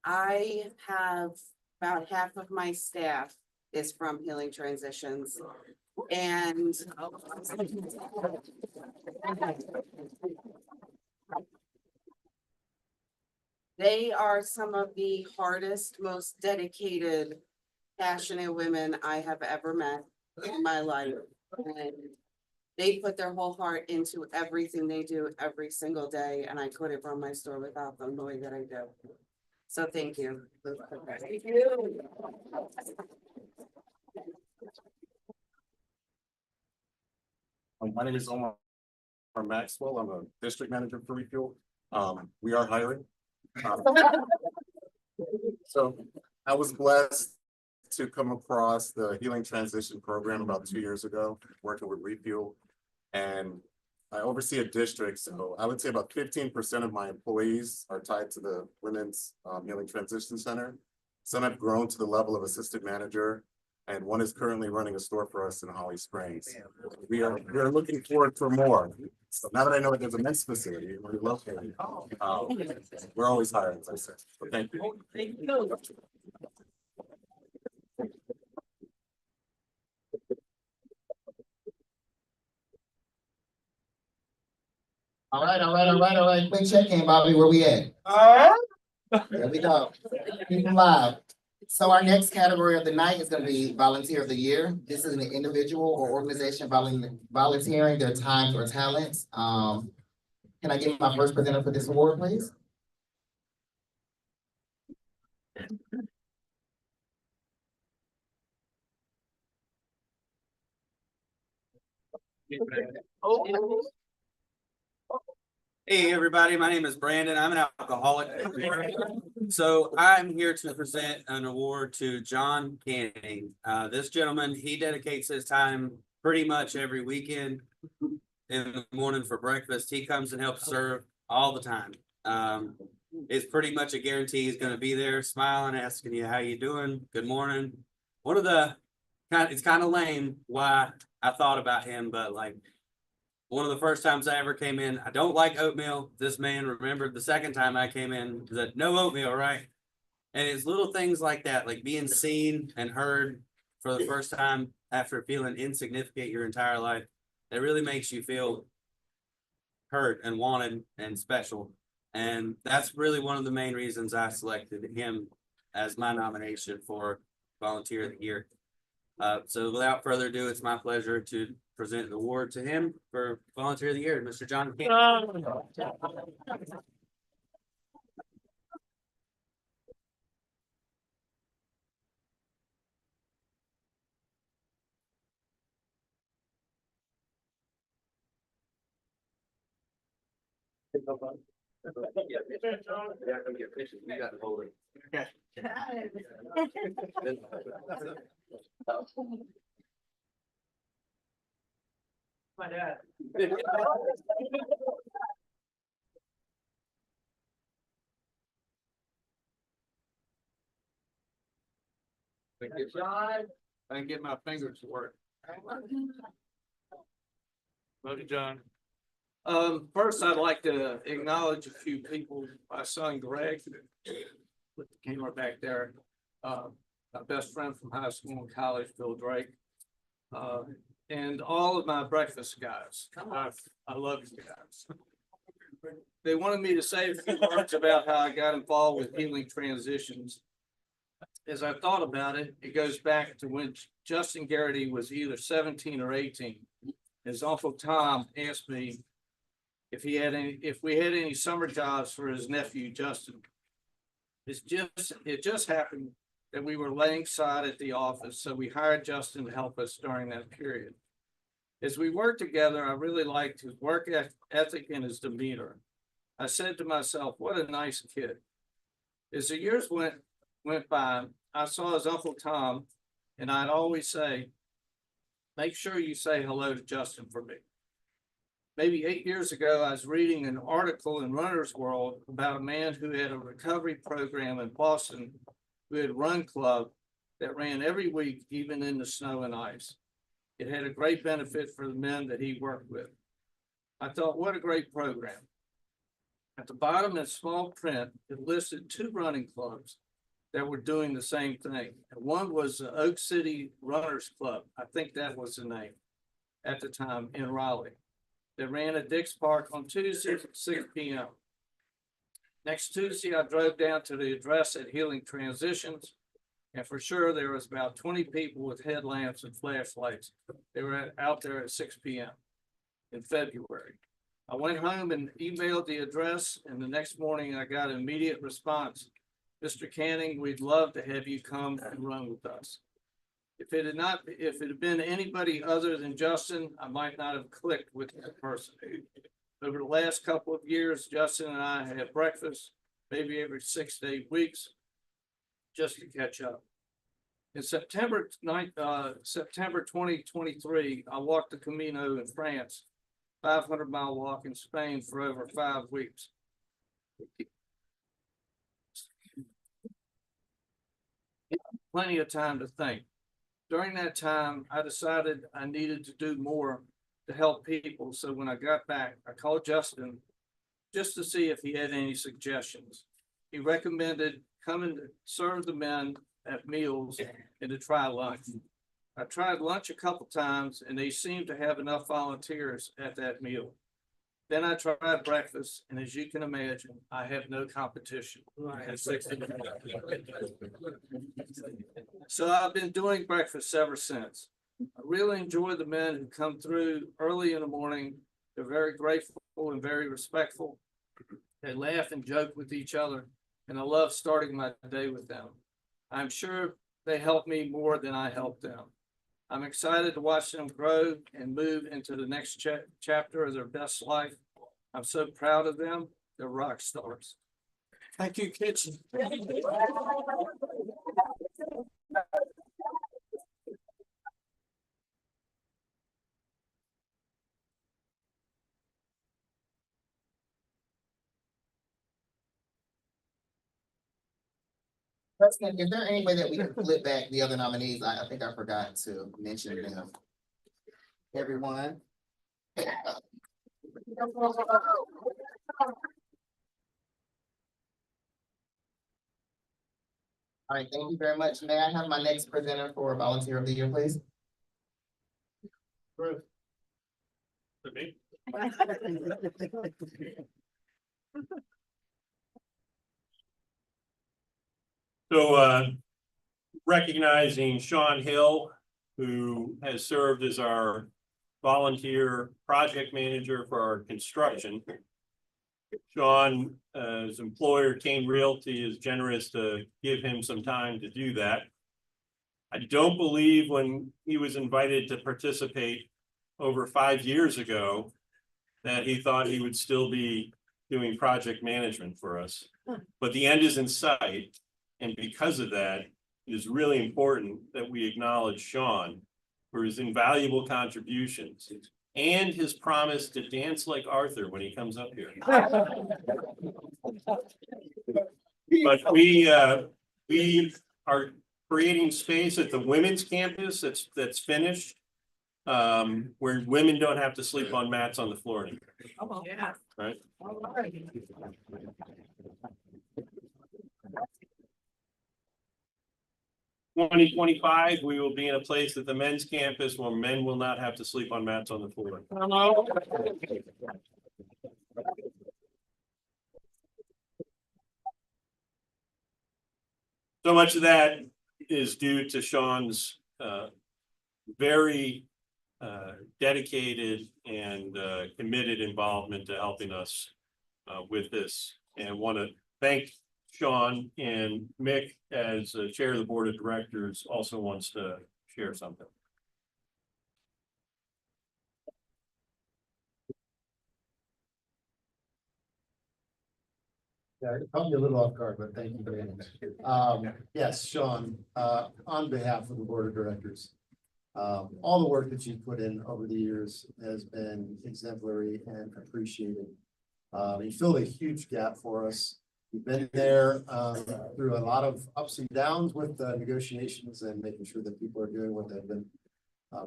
O: I have about half of my staff is from Healing Transitions, and they are some of the hardest, most dedicated, passionate women I have ever met in my life. And they put their whole heart into everything they do every single day, and I couldn't run my store without them the way that I do. So thank you. Thank you.
P: My name is Omar Maxwell. I'm a district manager for Refuel. We are hiring. So I was blessed to come across the Healing Transition Program about 2 years ago, working with Refuel. And I oversee a district, so I would say about 15% of my employees are tied to the Women's Healing Transition Center. Some have grown to the level of assistant manager, and one is currently running a store for us in Holly Springs. We are looking forward for more. So now that I know that there's a men's facility, we're located. We're always hiring, as I said. So thank you.
O: Thank you.
J: All right. Quick check-in, Bobby, where we at? There we go. Keep them live. So our next category of the night is gonna be Volunteer of the Year. This is an individual or organization volunteering their time or talents. Can I get my first presenter for this award, please?
C: Hey, everybody, my name is Brandon. I'm an alcoholic. So I'm here to present an award to John Canning. This gentleman, he dedicates his time pretty much every weekend in the morning for breakfast. He comes and helps serve all the time. It's pretty much a guarantee he's gonna be there smiling, asking you, how you doing? Good morning. One of the, it's kind of lame why I thought about him, but like, one of the first times I ever came in, I don't like oatmeal. This man remembered the second time I came in that no oatmeal, right? And it's little things like that, like being seen and heard for the first time after feeling insignificant your entire life. It really makes you feel heard and wanted and special. And that's really one of the main reasons I selected him as my nomination for Volunteer of the Year. So without further ado, it's my pleasure to present the award to him for Volunteer of the Year, Mr. John King. My dad.
B: I can get my fingers to work. Love you, John. First, I'd like to acknowledge a few people. My son Greg, with the camera back there, my best friend from high school and college, Bill Drake, and all of my breakfast guys. I love you guys. They wanted me to say a few words about how I got involved with Healing Transitions. As I thought about it, it goes back to when Justin Garrity was either 17 or 18. His Uncle Tom asked me if we had any summer jobs for his nephew Justin. It just happened that we were laying side at the office, so we hired Justin to help us during that period. As we worked together, I really liked his work ethic and his demeanor. I said to myself, what a nice kid. As the years went by, I saw his Uncle Tom, and I'd always say, make sure you say hello to Justin for me. Maybe 8 years ago, I was reading an article in Runner's World about a man who had a recovery program in Boston who had run club that ran every week, even in the snow and ice. It had a great benefit for the men that he worked with. I thought, what a great program. At the bottom in small print, it listed 2 running clubs that were doing the same thing. And one was the Oak City Runners Club. I think that was the name at the time in Raleigh. They ran at Dix Park on Tuesday at 6 p.m. Next Tuesday, I drove down to the address at Healing Transitions, and for sure there was about 20 people with headlamps and flashlights. They were out there at 6 p.m. in February. I went home and emailed the address, and the next morning I got an immediate response. Mr. Canning, we'd love to have you come and run with us. If it had been anybody other than Justin, I might not have clicked with that person. Over the last couple of years, Justin and I had breakfast, maybe every 6 to 8 weeks, just to catch up. In September 2023, I walked the Camino in France, 500-mile walk in Spain for over 5 weeks. Plenty of time to think. During that time, I decided I needed to do more to help people. So when I got back, I called Justin just to see if he had any suggestions. He recommended coming to serve the men at meals and to try lunch. I tried lunch a couple times and they seemed to have enough volunteers at that meal. Then I tried breakfast, and as you can imagine, I have no competition. So I've been doing breakfast ever since. I really enjoy the men who come through early in the morning. They're very grateful and very respectful. They laugh and joke with each other, and I love starting my day with them. I'm sure they help me more than I help them. I'm excited to watch them grow and move into the next chapter of their best life. I'm so proud of them. They're rock stars. Thank you, kids.
J: President, is there any way that we can flip back the other nominees? I think I forgot to mention them. Everyone. All right, thank you very much. May I have my next presenter for Volunteer of the Year, please?
A: So, recognizing Sean Hill, who has served as our volunteer project manager for our construction. Sean, his employer, Kane Realty, is generous to give him some time to do that. I don't believe when he was invited to participate over 5 years ago that he thought he would still be doing project management for us. But the end is in sight. And because of that, it is really important that we acknowledge Sean for his invaluable contributions and his promise to dance like Arthur when he comes up here. But we are creating space at the women's campus that's finished, where women don't have to sleep on mats on the floor anymore.
B: Oh, yeah.
A: Right? 2025, we will be in a place at the men's campus where men will not have to sleep on mats on the floor. So much of that is due to Sean's very dedicated and committed involvement to helping us with this. And want to thank Sean, and Mick, as chair of the board of directors, also wants to share something.
I: Yeah, it caught me a little off guard, but thank you very much. Yes, Sean, on behalf of the board of directors, all the work that you've put in over the years has been exemplary and appreciated. You filled a huge gap for us. You've been there through a lot of ups and downs with negotiations and making sure that people are doing what they've been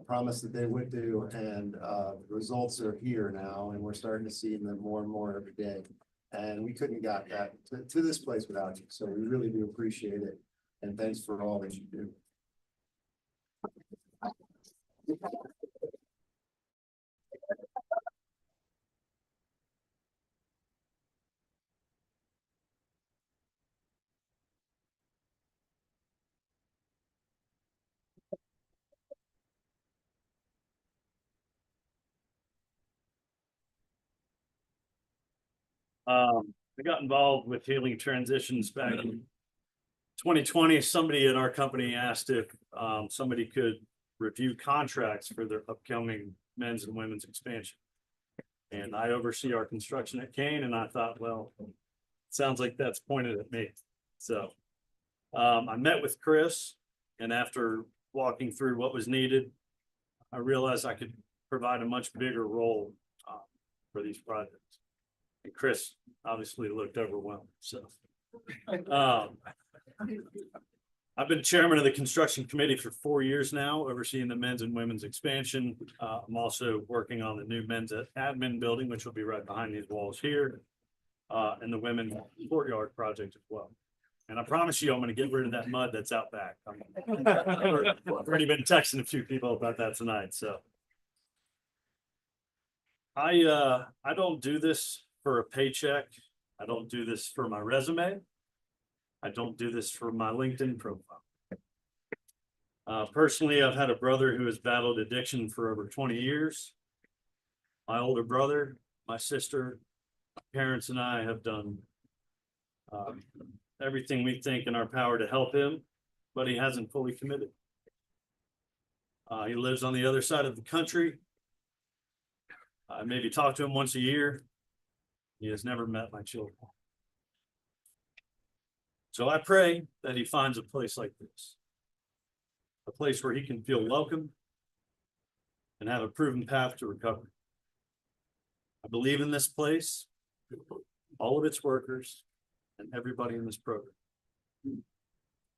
I: promised that they would do. And the results are here now, and we're starting to see them more and more every day. And we couldn't got that to this place without you. So we really do appreciate it. And thanks for all that you do.
Q: I got involved with Healing Transitions back in 2020. Somebody in our company asked if somebody could review contracts for their upcoming men's and women's expansion. And I oversee our construction at Kane, and I thought, well, it sounds like that's pointed at me. So I met with Chris, and after walking through what was needed, I realized I could provide a much bigger role for these projects. And Chris obviously looked overwhelmed. So I've been chairman of the construction committee for 4 years now, overseeing the men's and women's expansion. I'm also working on the new men's admin building, which will be right behind these walls here, and the women's courtyard project as well. And I promise you, I'm going to get rid of that mud that's out back. I've already been texting a few people about that tonight. So I don't do this for a paycheck. I don't do this for my resume. I don't do this for my LinkedIn profile. Personally, I've had a brother who has battled addiction for over 20 years. My older brother, my sister, my parents, and I have done everything we think in our power to help him, but he hasn't fully committed. He lives on the other side of the country. I maybe talk to him once a year. He has never met my children. So I pray that he finds a place like this. A place where he can feel welcome and have a proven path to recovery. I believe in this place, all of its workers, and everybody in this program.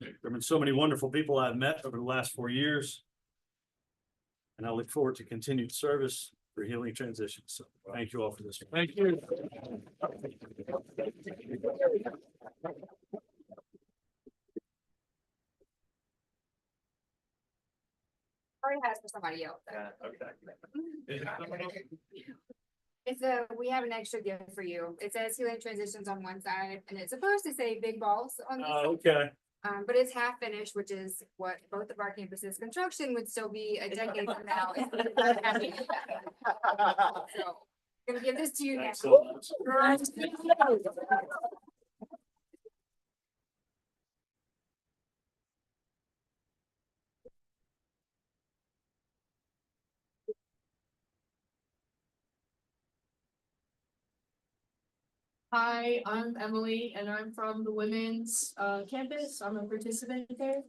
Q: There have been so many wonderful people I've met over the last 4 years. And I look forward to continued service for Healing Transitions. So thank you all for this. Thank you.
K: Already has for somebody else.
Q: Okay.
K: We have an extra gift for you. It says Healing Transitions on one side and it's supposed to say Big Balls on the side.
Q: Okay.
K: But it's half finished, which is what both of our campuses, construction would still be a decade from now. So, gonna give this to you now.
Q: Thanks so much.
R: Hi, I'm Emily and I'm from the women's campus. I'm a participant there.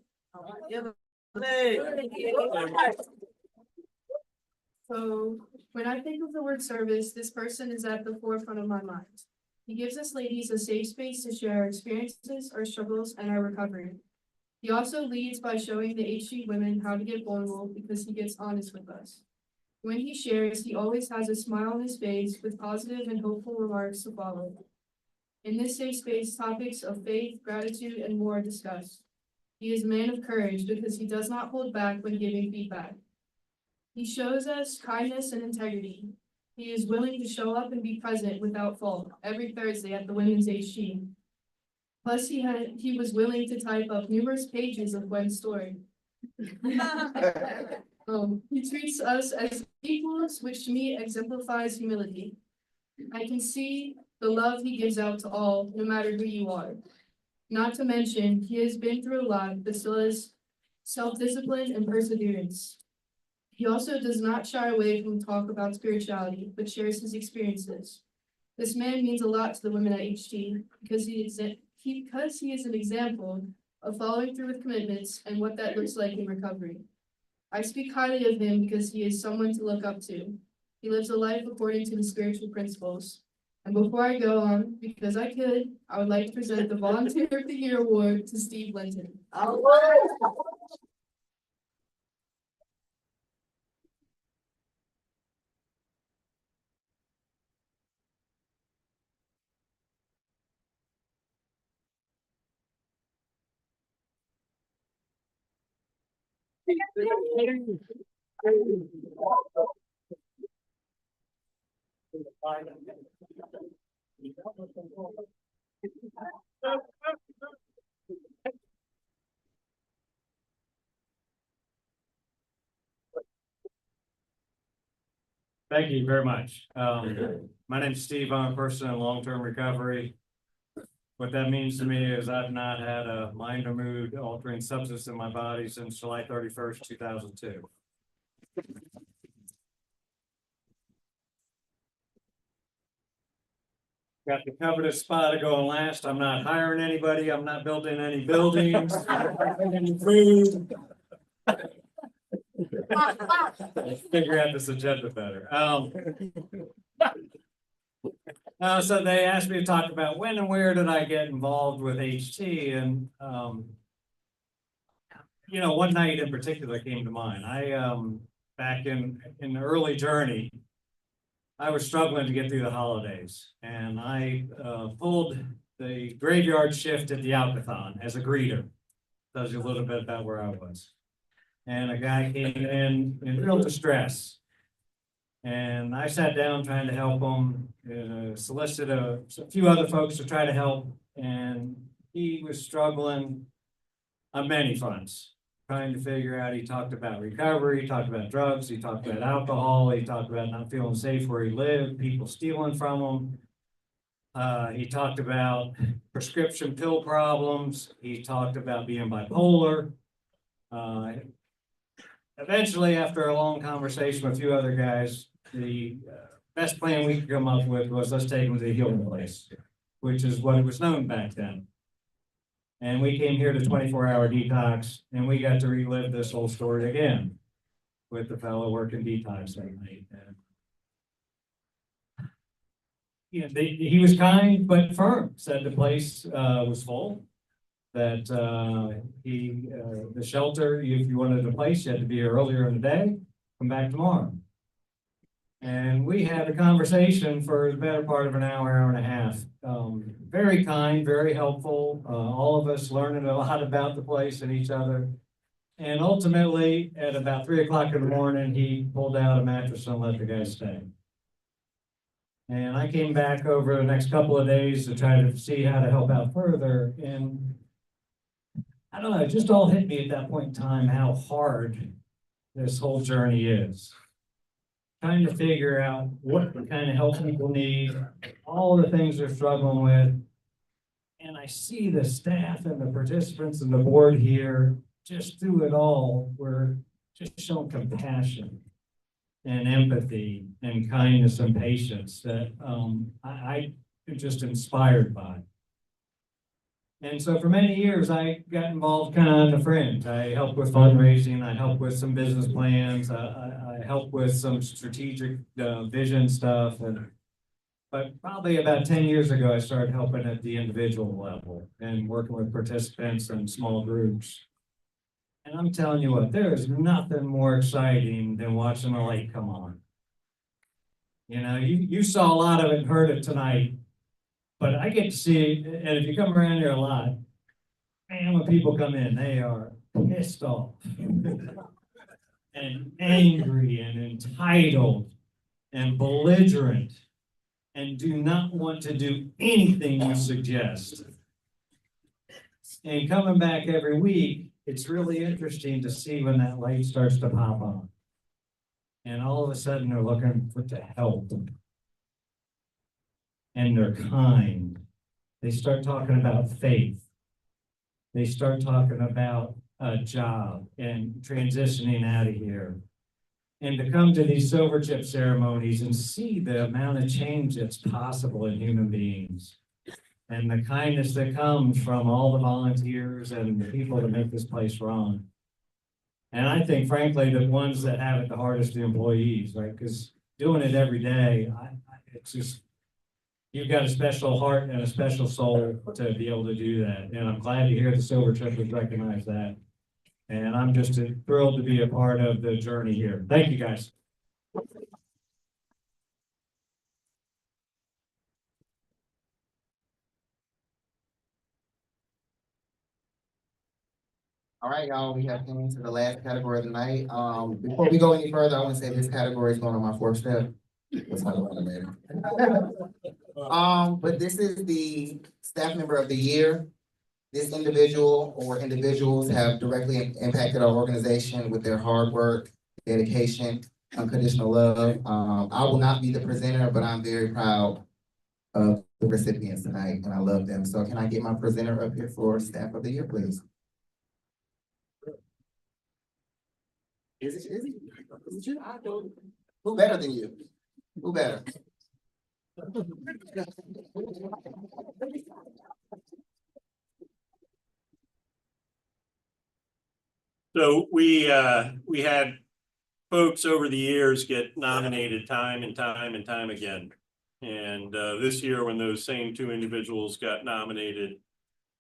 R: So when I think of the word service, this person is at the forefront of my mind. He gives us ladies a safe space to share our experiences, our struggles, and our recovery. He also leads by showing the HG women how to get vulnerable because he gets honest with us. When he shares, he always has a smile on his face with positive and hopeful remarks to follow. In this safe space, topics of faith, gratitude, and more are discussed. He is a man of courage because he does not hold back when giving feedback. He shows us kindness and integrity. He is willing to show up and be present without fault every Thursday at the Women's HG. Plus, he was willing to type up numerous pages of Gwen's story. He treats us as equals, which to me exemplifies humility. I can see the love he gives out to all, no matter who you are. Not to mention, he has been through a lot, but still has self-discipline and perseverance. He also does not shy away from talk about spirituality, but shares his experiences. This man means a lot to the women at HT because he is an example of following through with commitments and what that looks like in recovery. I speak highly of him because he is someone to look up to. He lives a life according to the spiritual principles. And before I go on, because I would like to present the Volunteer of the Year Award to Steve Linton.
Q: Thank you very much. My name's Steve. I'm a person in long-term recovery. What that means to me is I've not had a mind or mood altering substance in my body since July 31st, 2002. Got the covetous spot of going last. I'm not hiring anybody. I'm not building any buildings. Any food. Figure out this agenda better. So they asked me to talk about when and where did I get involved with HT, and one night in particular came to mind. Back in the early journey, I was struggling to get through the holidays, and I pulled the graveyard shift at the Alcathon as a greeter. Tells you a little bit about where I was. And a guy came in real distress. And I sat down trying to help him, solicited a few other folks to try to help, and he was struggling on many fronts, trying to figure out. He talked about recovery, he talked about drugs, he talked about alcohol, he talked about not feeling safe where he lived, people stealing from him. He talked about prescription pill problems, he talked about being bipolar.
E: eventually, after a long conversation with a few other guys, the best plan we could come up with was let's take them to the healing place, which is what it was known back then. And we came here to 24-hour detox, and we got to relive this whole story again with the fellow working detox that night. And, you know, he was kind but firm, said the place was full, that the shelter, if you wanted a place, you had to be here earlier in the day, come back tomorrow. And we had a conversation for the better part of an hour, hour and a half. Very kind, very helpful, all of us learning a lot about the place and each other. And ultimately, at about 3 o'clock in the morning, he pulled out a mattress and let the guy stay. And I came back over the next couple of days to try to see how to help out further. And I don't know, it just all hit me at that point in time how hard this whole journey is. Trying to figure out what kind of help people need, all the things they're struggling with. And I see the staff and the participants and the board here, just through it all, we're just showing compassion and empathy and kindness and patience that I am just inspired by. And so for many years, I got involved kind of on the fringe. I helped with fundraising, I helped with some business plans, I helped with some strategic vision stuff. But probably about 10 years ago, I started helping at the individual level and working with participants and small groups. And I'm telling you what, there is nothing more exciting than watching the light come on. You know, you saw a lot of it and heard it tonight. But I get to see, and if you come around here a lot, man, when people come in, they are pissed off and angry and entitled and belligerent and do not want to do anything you suggest. And coming back every week, it's really interesting to see when that light starts to pop on. And all of a sudden, they're looking for to help. And they're kind. They start talking about faith. They start talking about a job and transitioning out of here. And to come to these silver chip ceremonies and see the amount of change that's possible in human beings. And the kindness that comes from all the volunteers and the people that make this place run. And I think, frankly, the ones that have it the hardest, the employees, right? Because doing it every day, it's just, you've got a special heart and a special soul to be able to do that. And I'm glad to hear the Silver Triplets recognize that. And I'm just thrilled to be a part of the journey here. Thank you, guys.
J: All right, y'all, we have come to the last category of the night. Before we go any further, I want to say this category is going on my fourth step. Let's talk about it later. But this is the staff member of the year. This individual or individuals have directly impacted our organization with their hard work, dedication, unconditional love. I will not be the presenter, but I'm very proud of the recipients tonight, and I love them. So can I get my presenter up here for staff of the year, please? Is it you? Who better than you? Who better?
A: So we had folks over the years get nominated time and time and time again. And this year, when those same two individuals got nominated,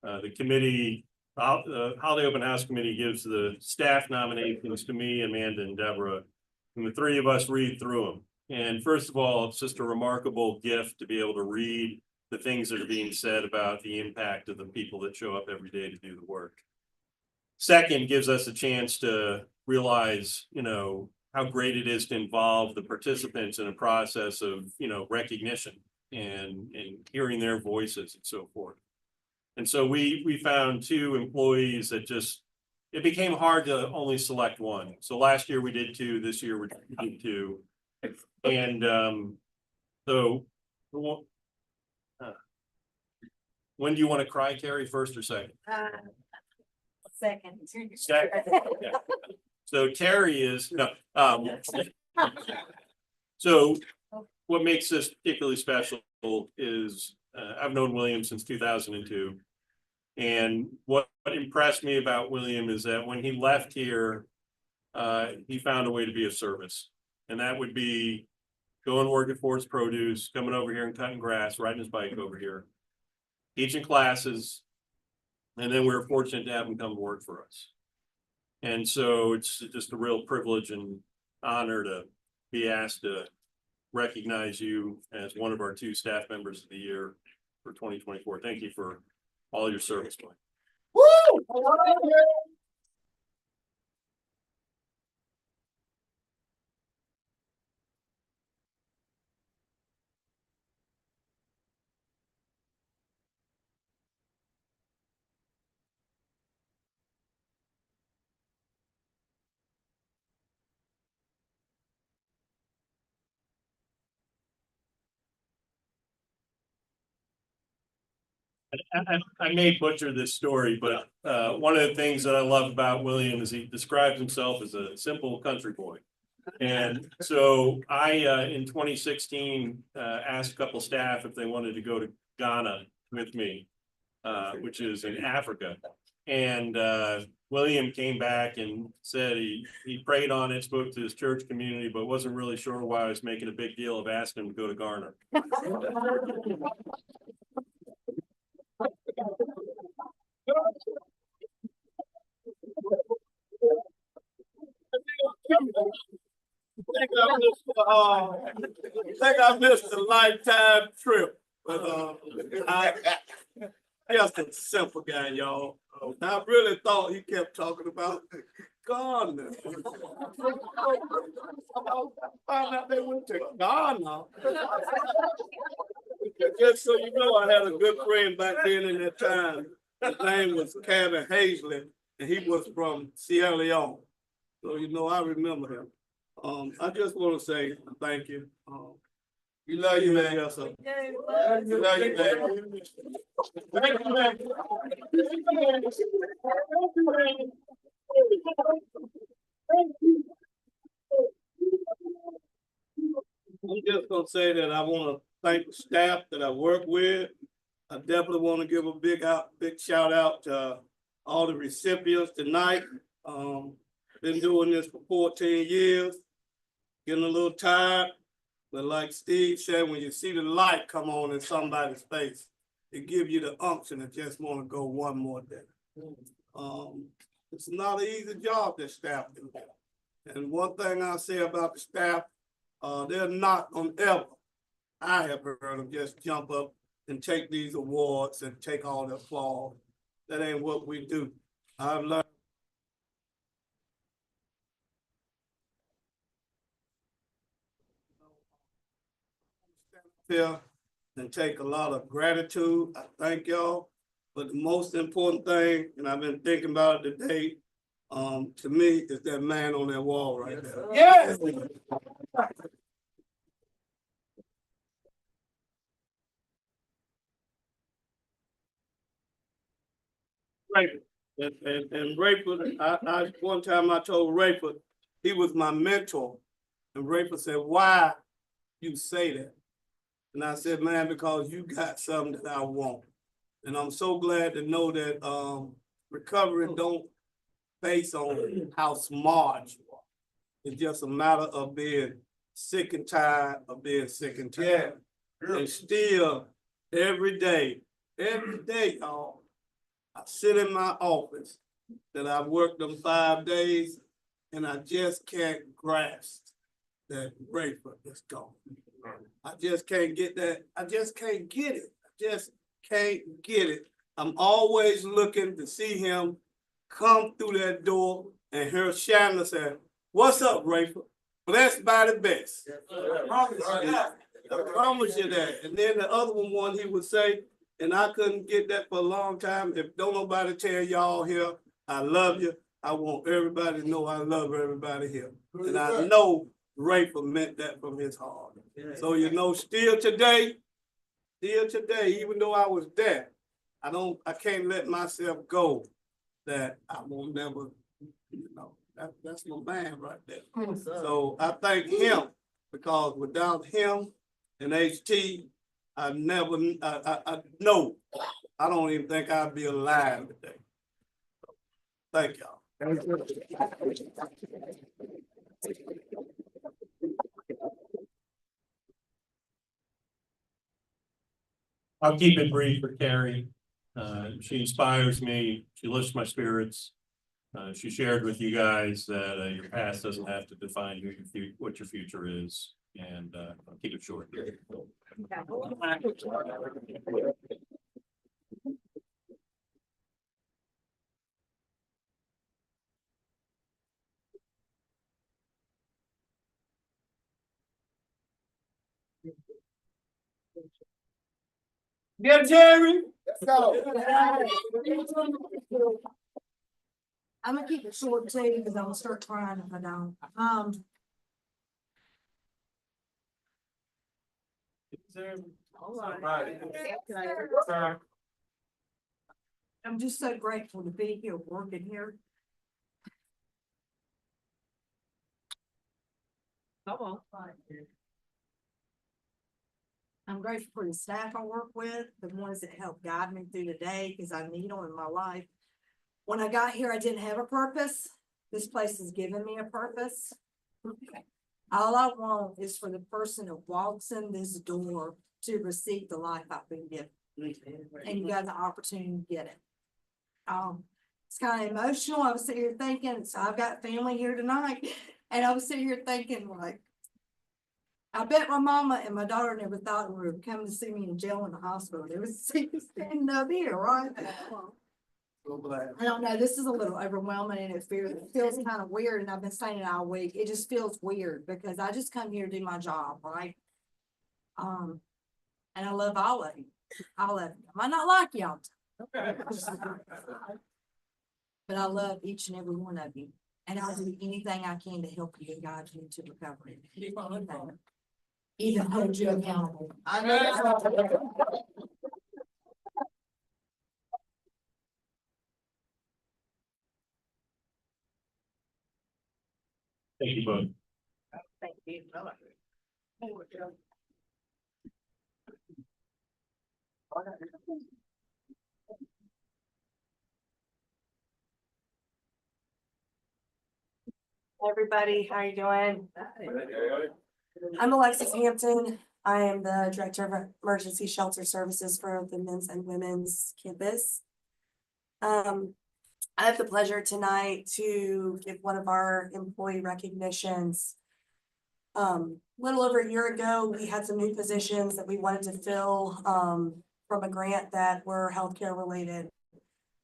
A: the committee, the Holiday Open House Committee gives the staff nominations to me, Amanda, and Deborah. And the three of us read through them. And first of all, it's just a remarkable gift to be able to read the things that are being said about the impact of the people that show up every day to do the work. Second, gives us a chance to realize, you know, how great it is to involve the participants in a process of, you know, recognition and hearing their voices and so forth. And so we found two employees that just, it became hard to only select one. So last year we did two, this year we did two. And so when do you want to cry, Carrie, first or second?
K: Second.
A: Second. Yeah. So Terry is, no, so what makes this particularly special is, I've known William since 2002. And what impressed me about William is that when he left here, he found a way to be of service. And that would be going to work at Ford's Produce, coming over here and cutting grass, riding his bike over here, teaching classes. And then we were fortunate to have him come to work for us. And so it's just a real privilege and honor to be asked to recognize you as one of our 2 staff members of the year for 2024. Thank you for all your service, Mike.
J: Woo!
A: I may butcher this story, but one of the things that I love about William is he describes himself as a simple country boy. And so I, in 2016, asked a couple staff if they wanted to go to Ghana with me, which is in Africa. And William came back and said he prayed on it, spoke to his church community, but wasn't really sure why I was making a big deal of asking him to go to Ghana.
B: I think I missed a lifetime trip, but I just a simple guy, y'all. I really thought he kept talking about Ghana. I found out they went to Ghana. Just so you know, I had a good friend back then in that time. His name was Kevin Hazley, and he was from Sierra Leone. So you know, I remember him. I just want to say thank you. We love you, man. Yes, sir. We love you, man. Thank you, man. I'm just gonna say that I want to thank the staff that I work with. I definitely want to give a big shout out to all the recipients tonight. Been doing this for 14 years. Getting a little tired, but like Steve said, when you see the light come on in somebody's face, it gives you the unction to just want to go one more day. It's not an easy job that staff do. And one thing I say about the staff, they're not gonna ever, I have heard them just jump up and take these awards and take all the applause. That ain't what we do. I've learned. Here and take a lot of gratitude. I thank y'all. But the most important thing, and I've been thinking about it today, to me, is that man on that wall right there.
J: Yes.
B: And Rayford, I one time I told Rayford, he was my mentor. And Rayford said, why you say that? And I said, man, because you got something that I want. And I'm so glad to know that recovery don't base on how smart you are. It's just a matter of being sick and tired of being sick and tired. And still, every day, y'all, I sit in my office that I worked them 5 days, and I just can't grasp that Rayford is gone. I just can't get that. I just can't get it. I just can't get it. I'm always looking to see him come through that door and hear Chandler say, what's up, Rayford? Blessed by the best. I promise you that. And then the other one he would say, and I couldn't get that for a long time. If don't nobody tell y'all here, I love you. I want everybody to know I love everybody here. And I know Rayford meant that from his heart. So, you know, still today, even though I was there, I can't let myself go that I will never, you know, That's my man right there. So I thank him because without him and HT, I never, I know, I don't even think I'd be alive today. Thank y'all.
A: I'll keep it brief for Carrie. She inspires me. She lifts my spirits. She shared with you guys that your past doesn't have to define what your future is, and I'll keep it short.
B: Yeah, Jerry.
J: Let's go.
N: I'm gonna keep it short too, because I'm gonna start crying if I don't. I'm just so grateful to be here, working here. Come on. I'm grateful for the staff I work with, the ones that help guide me through the day, because I need them in my life. When I got here, I didn't have a purpose. This place has given me a purpose. All I want is for the person that walks in this door to receive the life I've been given. And you got the opportunity to get it. It's kind of emotional. I was sitting here thinking, so I've got family here tonight, and I was sitting here thinking, like, I bet my mama and my daughter never thought we were coming to see me in jail in the hospital. They was standing up here, right? I don't know, this is a little overwhelming and it feels kind of weird, and I've been saying it all week. It just feels weird because I just come here to do my job, right? And I love all of you. All of you. I might not like y'all. But I love each and every one of you. And I'll do anything I can to help you and guide you into recovery. Even hold you accountable.
J: I know.
A: Thank you both.
N: Thank you.
S: Everybody, how you doing? I'm Alexis Hampton. I am the Director of Emergency Shelter Services for the Men's and Women's Campus. I have the pleasure tonight to give one of our employee recognitions. Little over a year ago, we had some new positions that we wanted to fill from a grant that were healthcare related.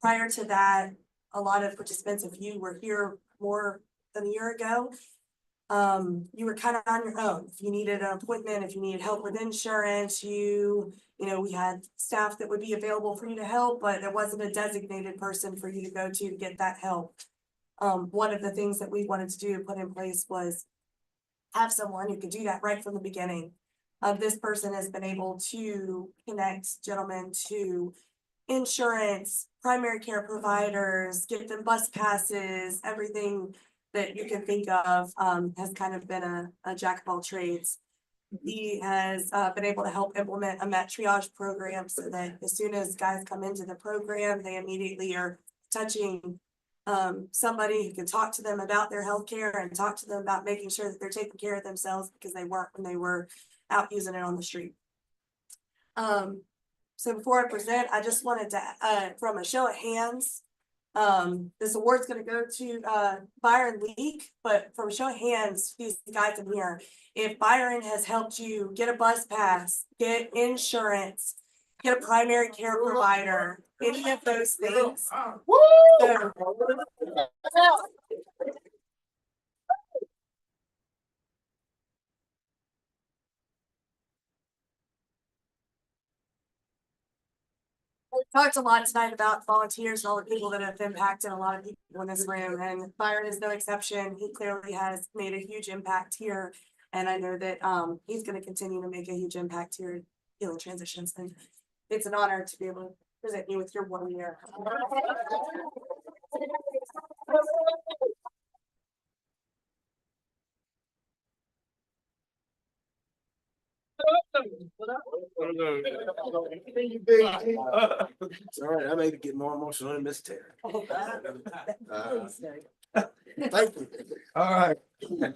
S: Prior to that, a lot of participants, if you were here more than a year ago, you were kind of on your own. If you needed an appointment, if you needed help with insurance, you know, we had staff that would be available for you to help, but there wasn't a designated person for you to go to get that help. One of the things that we wanted to do to put in place was have someone who could do that right from the beginning. This person has been able to connect gentlemen to insurance, primary care providers, get them bus passes, everything that you can think of, has kind of been a jack of all trades. He has been able to help implement a Met triage program so that as soon as guys come into the program, they immediately are touching somebody who can talk to them about their healthcare and talk to them about making sure that they're taking care of themselves because they weren't when they were out using it on the street. So before I present, I just wanted to, from a show of hands, this award's gonna go to Byron Leak, but from a show of hands, these guys in here, if Byron has helped you get a bus pass, get insurance, get a primary care provider, any of those things. So, we talked a lot tonight about volunteers and all the people that have impacted a lot of people in this room, and Byron is no exception. He clearly has made a huge impact here, and I know that he's going to continue to make a huge impact here at Healing Transitions, and it's an honor to be able to present you with your 1 year.
B: It's all right, I made it get more emotional than Miss Terry. Thank you.
D: All right.
B: You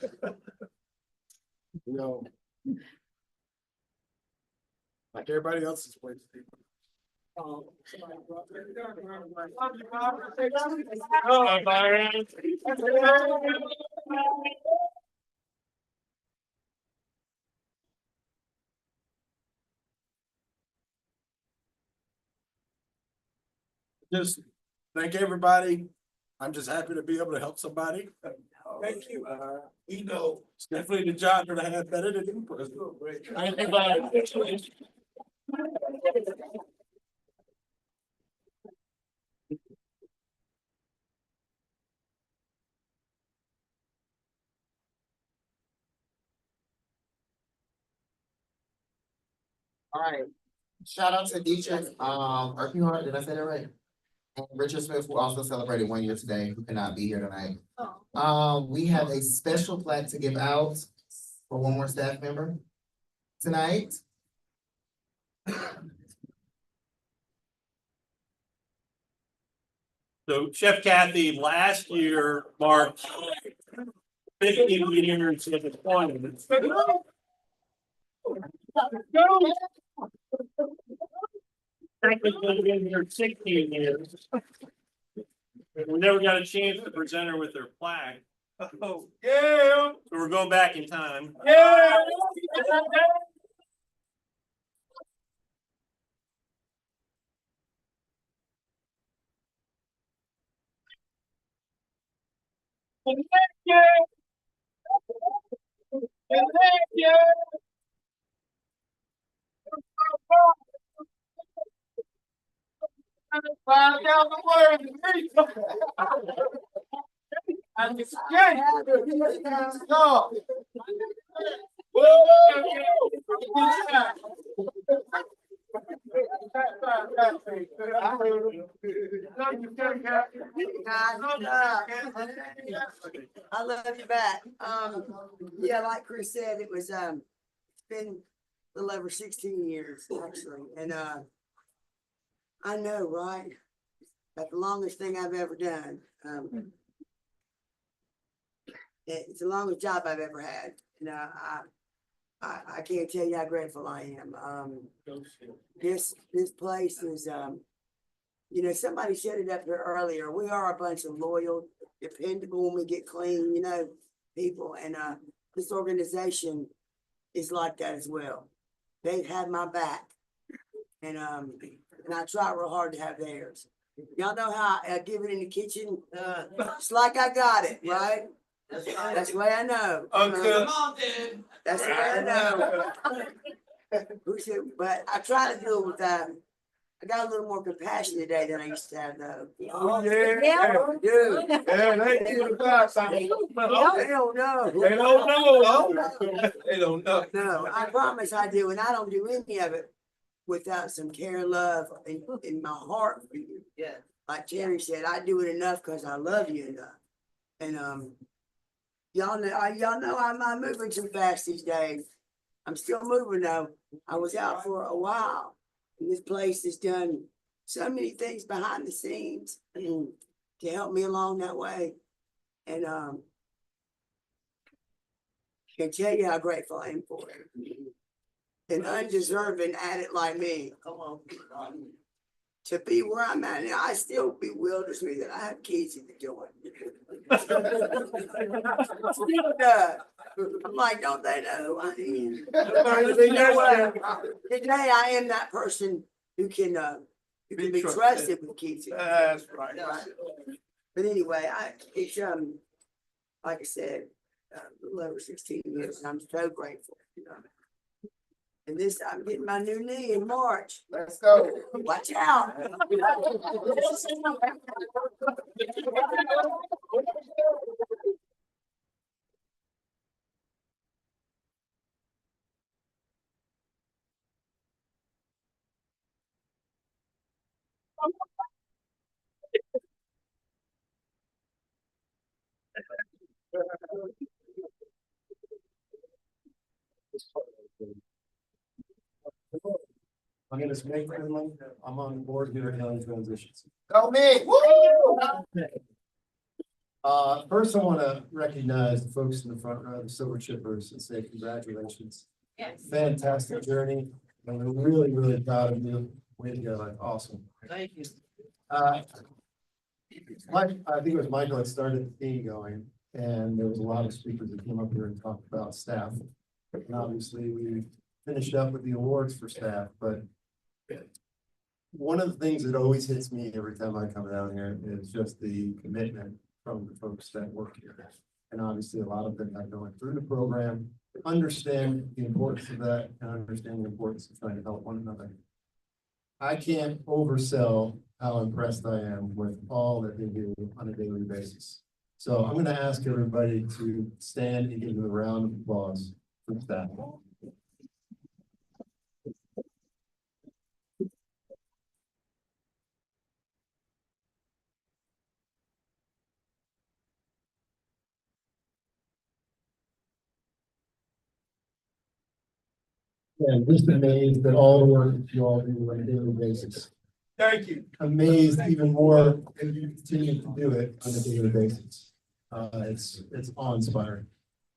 B: know. Like everybody else's place. Just thank everybody. I'm just happy to be able to help somebody. Thank you. You know, it's definitely the job that I had better than in prison.
J: All right, shout out to Dietrich, Earthy, did I say that right? And Richard Smith, who also celebrated 1 year today, who cannot be here tonight. We have a special plaque to give out for one more staff member tonight.
A: So Chef Kathy, last year marked 50 years of employment. Technically been here 16 years. We never got a chance to present her with her plaque. Oh, yeah. So we're going back in time. Yeah. Thank you. Thank you.
H: I love you back. Yeah, like Chris said, it's been a little over 16 years actually. And, I know, right? That's the longest thing I've ever done. It's the longest job I've ever had. And, I can't tell you how grateful I am. This place is, you know, somebody said it up here earlier. We are a bunch of loyal, dependable, when we get clean, you know, people. And this organization is like that as well. They've had my back. And I try real hard to have theirs. Y'all know how I give it in the kitchen? It's like I got it, right? That's the way I know. Come on, dude. That's the way I know. But I try to do it with I got a little more compassion today than I used to have though.
B: Oh, yeah.
H: Dude.
B: Yeah, they do the class.
H: They don't know.
B: They don't know. They don't know.
H: No, I promise I do, and I don't do any of it without some care and love in my heart for you. Yeah. Like Terry said, I do it enough because I love you enough. And y'all know I'm not moving too fast these days. I'm still moving though. I was out for a while. And this place has done so many things behind the scenes to help me along that way. And can tell you how grateful I am for it. An undeserving addict like me, come on, to be where I'm at now, I still bewilders me that I have kids in the joint. I'm like, don't they know who I am? You know what? Today I am that person who can be trusted with kids.
B: That's right.
H: But anyway, it's like I said, a little over 16 years, and I'm so grateful. You know? And this, I'm getting my new knee in March.
J: Let's go.
H: Watch out.
I: My name is Nick Quinlan. I'm on the board here at Healing Transitions.
J: Go me.
I: First, I want to recognize the folks in the front row, the silver chippers, and say congratulations.
O: Yes.
I: Fantastic journey. And we're really, really proud of you. Way to go. Like, awesome.
O: Thank you.
I: Mike, I think it was Michael that started the theme going, and there was a lot of speakers that came up here and talked about staff. And obviously, we finished up with the awards for staff, but one of the things that always hits me every time I come down here is just the commitment from the folks that work here. And obviously, a lot of them are going through the program, understand the importance of that, and understand the importance of trying to help one another. I can't oversell how impressed I am with all that they do on a daily basis. So I'm going to ask everybody to stand and give them a round of applause for staff. And just amazed at all the work that you all do on a daily basis.
B: Thank you.
I: Amazed even more if you continue to do it on a daily basis. It's awe-inspiring.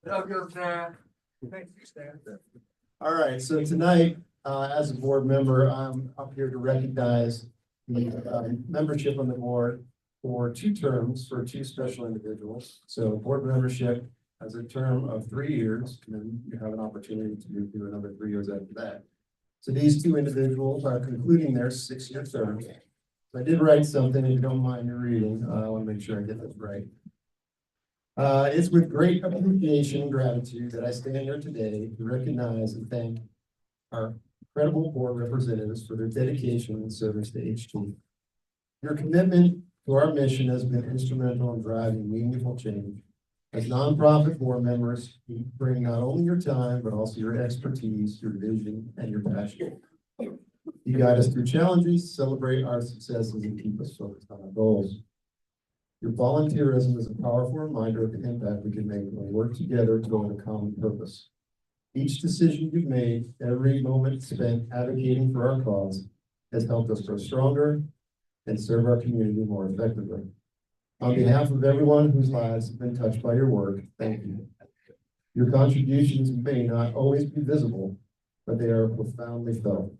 B: Thank you, Stan.
I: All right, so tonight, as a board member, I'm up here to recognize the membership on the board for 2 terms for 2 special individuals. So board membership has a term of 3 years, and then you have an opportunity to do another 3 years after that. So these 2 individuals are concluding their 6-year term. So I did write something, if you don't mind me reading. I want to make sure I get this right. It's with great appreciation and gratitude that I stand here today to recognize and thank our incredible board representatives for their dedication and service to HT. Your commitment to our mission has been instrumental in driving meaningful change. As nonprofit board members, you bring not only your time, but also your expertise, your vision, and your passion. You guide us through challenges, celebrate our successes, and keep us focused on our goals. Your volunteerism is a powerful reminder of the impact we can make when we work together toward a common purpose. Each decision you've made, every moment spent advocating for our cause, has helped us grow stronger and serve our community more effectively. On behalf of everyone whose lives have been touched by your work, thank you. Your contributions may not always be visible, but they are profoundly felt.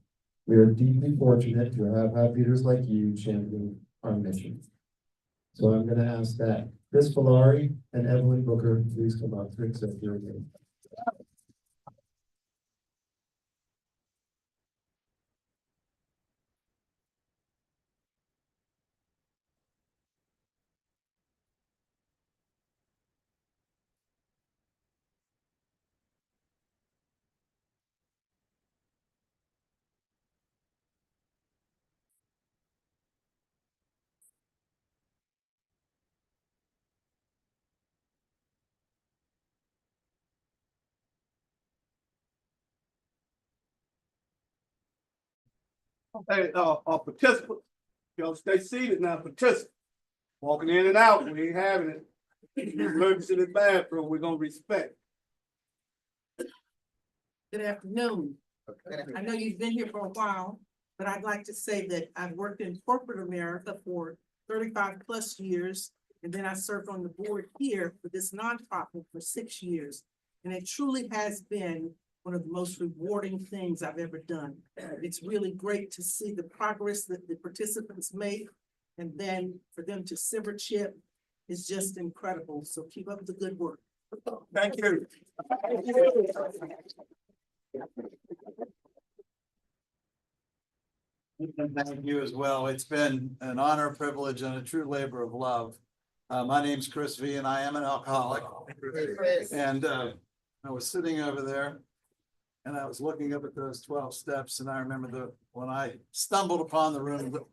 I: We are deeply fortunate to have leaders like you championing our mission. So I'm going to ask that Chris Valari and Evelyn Booker please come up to accept your name.
B: Hey, our participants, y'all stay seated now, participants. Walking in and out, we ain't having it. Emergency in the bathroom, we're gonna respect.
T: Good afternoon. I know you've been here for a while, but I'd like to say that I've worked in corporate America for 35+ years. And then I served on the board here for this nonprofit for 6 years. And it truly has been one of the most rewarding things I've ever done. It's really great to see the progress that the participants make. And then for them to silver chip is just incredible. So keep up the good work.
B: Thank you.
U: Thank you as well. It's been an honor, privilege, and a true labor of love. My name's Chris V, and I am an alcoholic. And I was sitting over there, and I was looking up at those 12 steps, and I remember when I stumbled upon the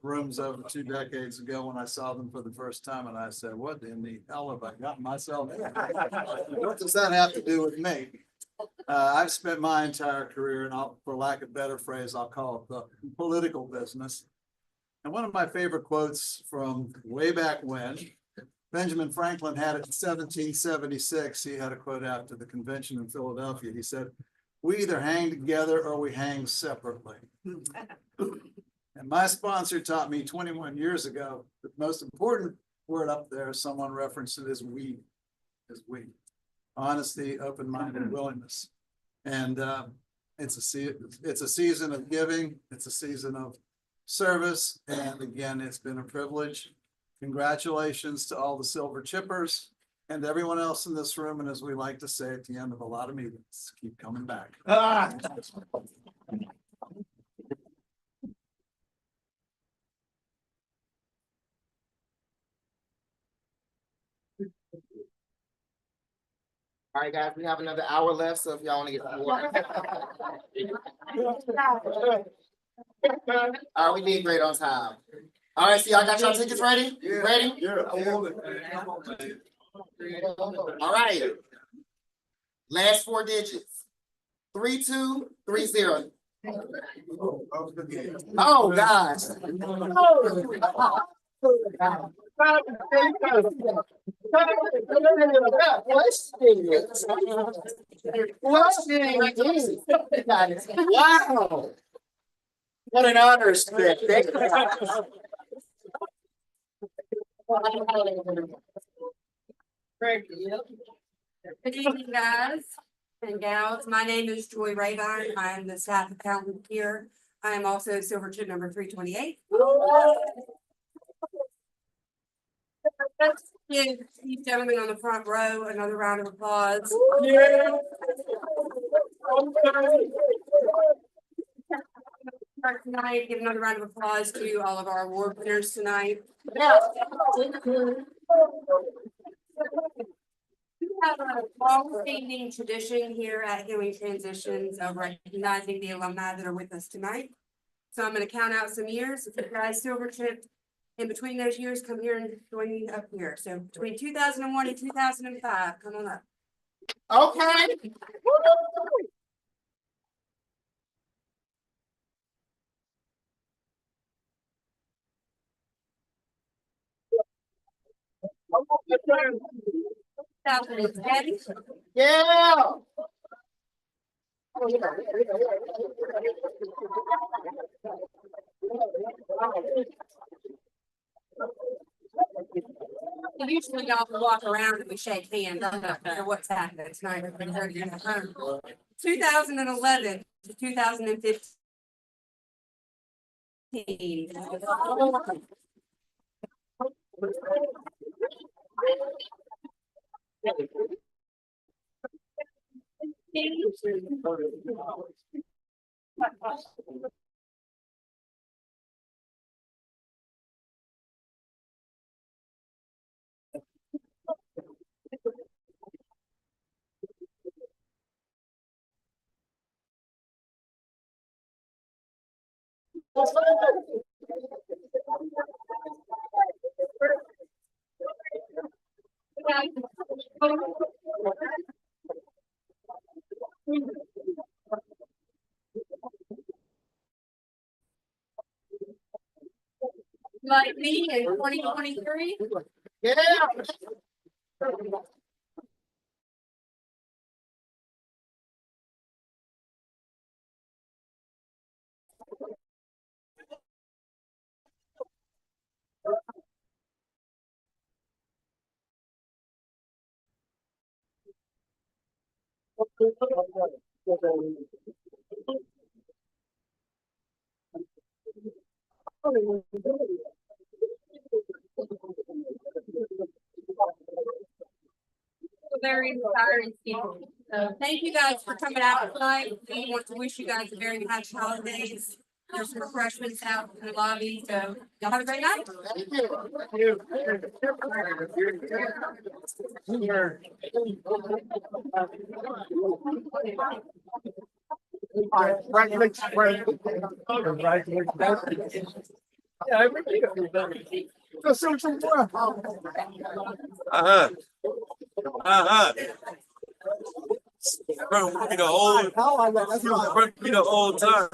U: rooms over 2 decades ago when I saw them for the first time, and I said, "What in the hell have I got myself in? What does that have to do with me?" I've spent my entire career, and for lack of a better phrase, I'll call it the political business. And one of my favorite quotes from way back when, Benjamin Franklin had it in 1776. He had a quote after the convention in Philadelphia. He said, we either hang together or we hang separately. And my sponsor taught me 21 years ago, the most important word up there, someone referenced it as we. Honesty, open-minded willingness. And it's a season of giving, it's a season of service, and again, it's been a privilege. Congratulations to all the silver chippers and everyone else in this room, and as we like to say at the end of a lot of meetings, keep coming back.
J: All right, guys, we have another hour left, so if y'all want to get some water. All right, we did great on time. All right, so y'all got y'all tickets ready? Ready?
U: Yeah, I love it.
J: All right. Last 4 digits. 3230. Oh, gosh. Wow. What an honor, Smith.
K: Good evening, guys and gals. My name is Joy Rabine. I'm the staff accountant here. I am also silver chip number 328. Give these gentlemen on the front row another round of applause. Tonight, give another round of applause to all of our award winners tonight. We have a long-standing tradition here at Healing Transitions of recognizing the alumni that are with us tonight. So I'm going to count out some years. If you guys silver chip in between those years, come here and join me up here. So between 2001 and 2005, come on up.
J: Okay. Yeah.
K: Usually y'all can walk around and we shake hands. I don't know what's happening tonight. 2011 to 2015. Like me in 2023?
J: Yeah.
K: Very inspiring people. So thank you guys for coming out tonight. We want to wish you guys a very happy holidays. There's some refreshments out in the lobby, so y'all have a great night.
E: Bro, we the whole time.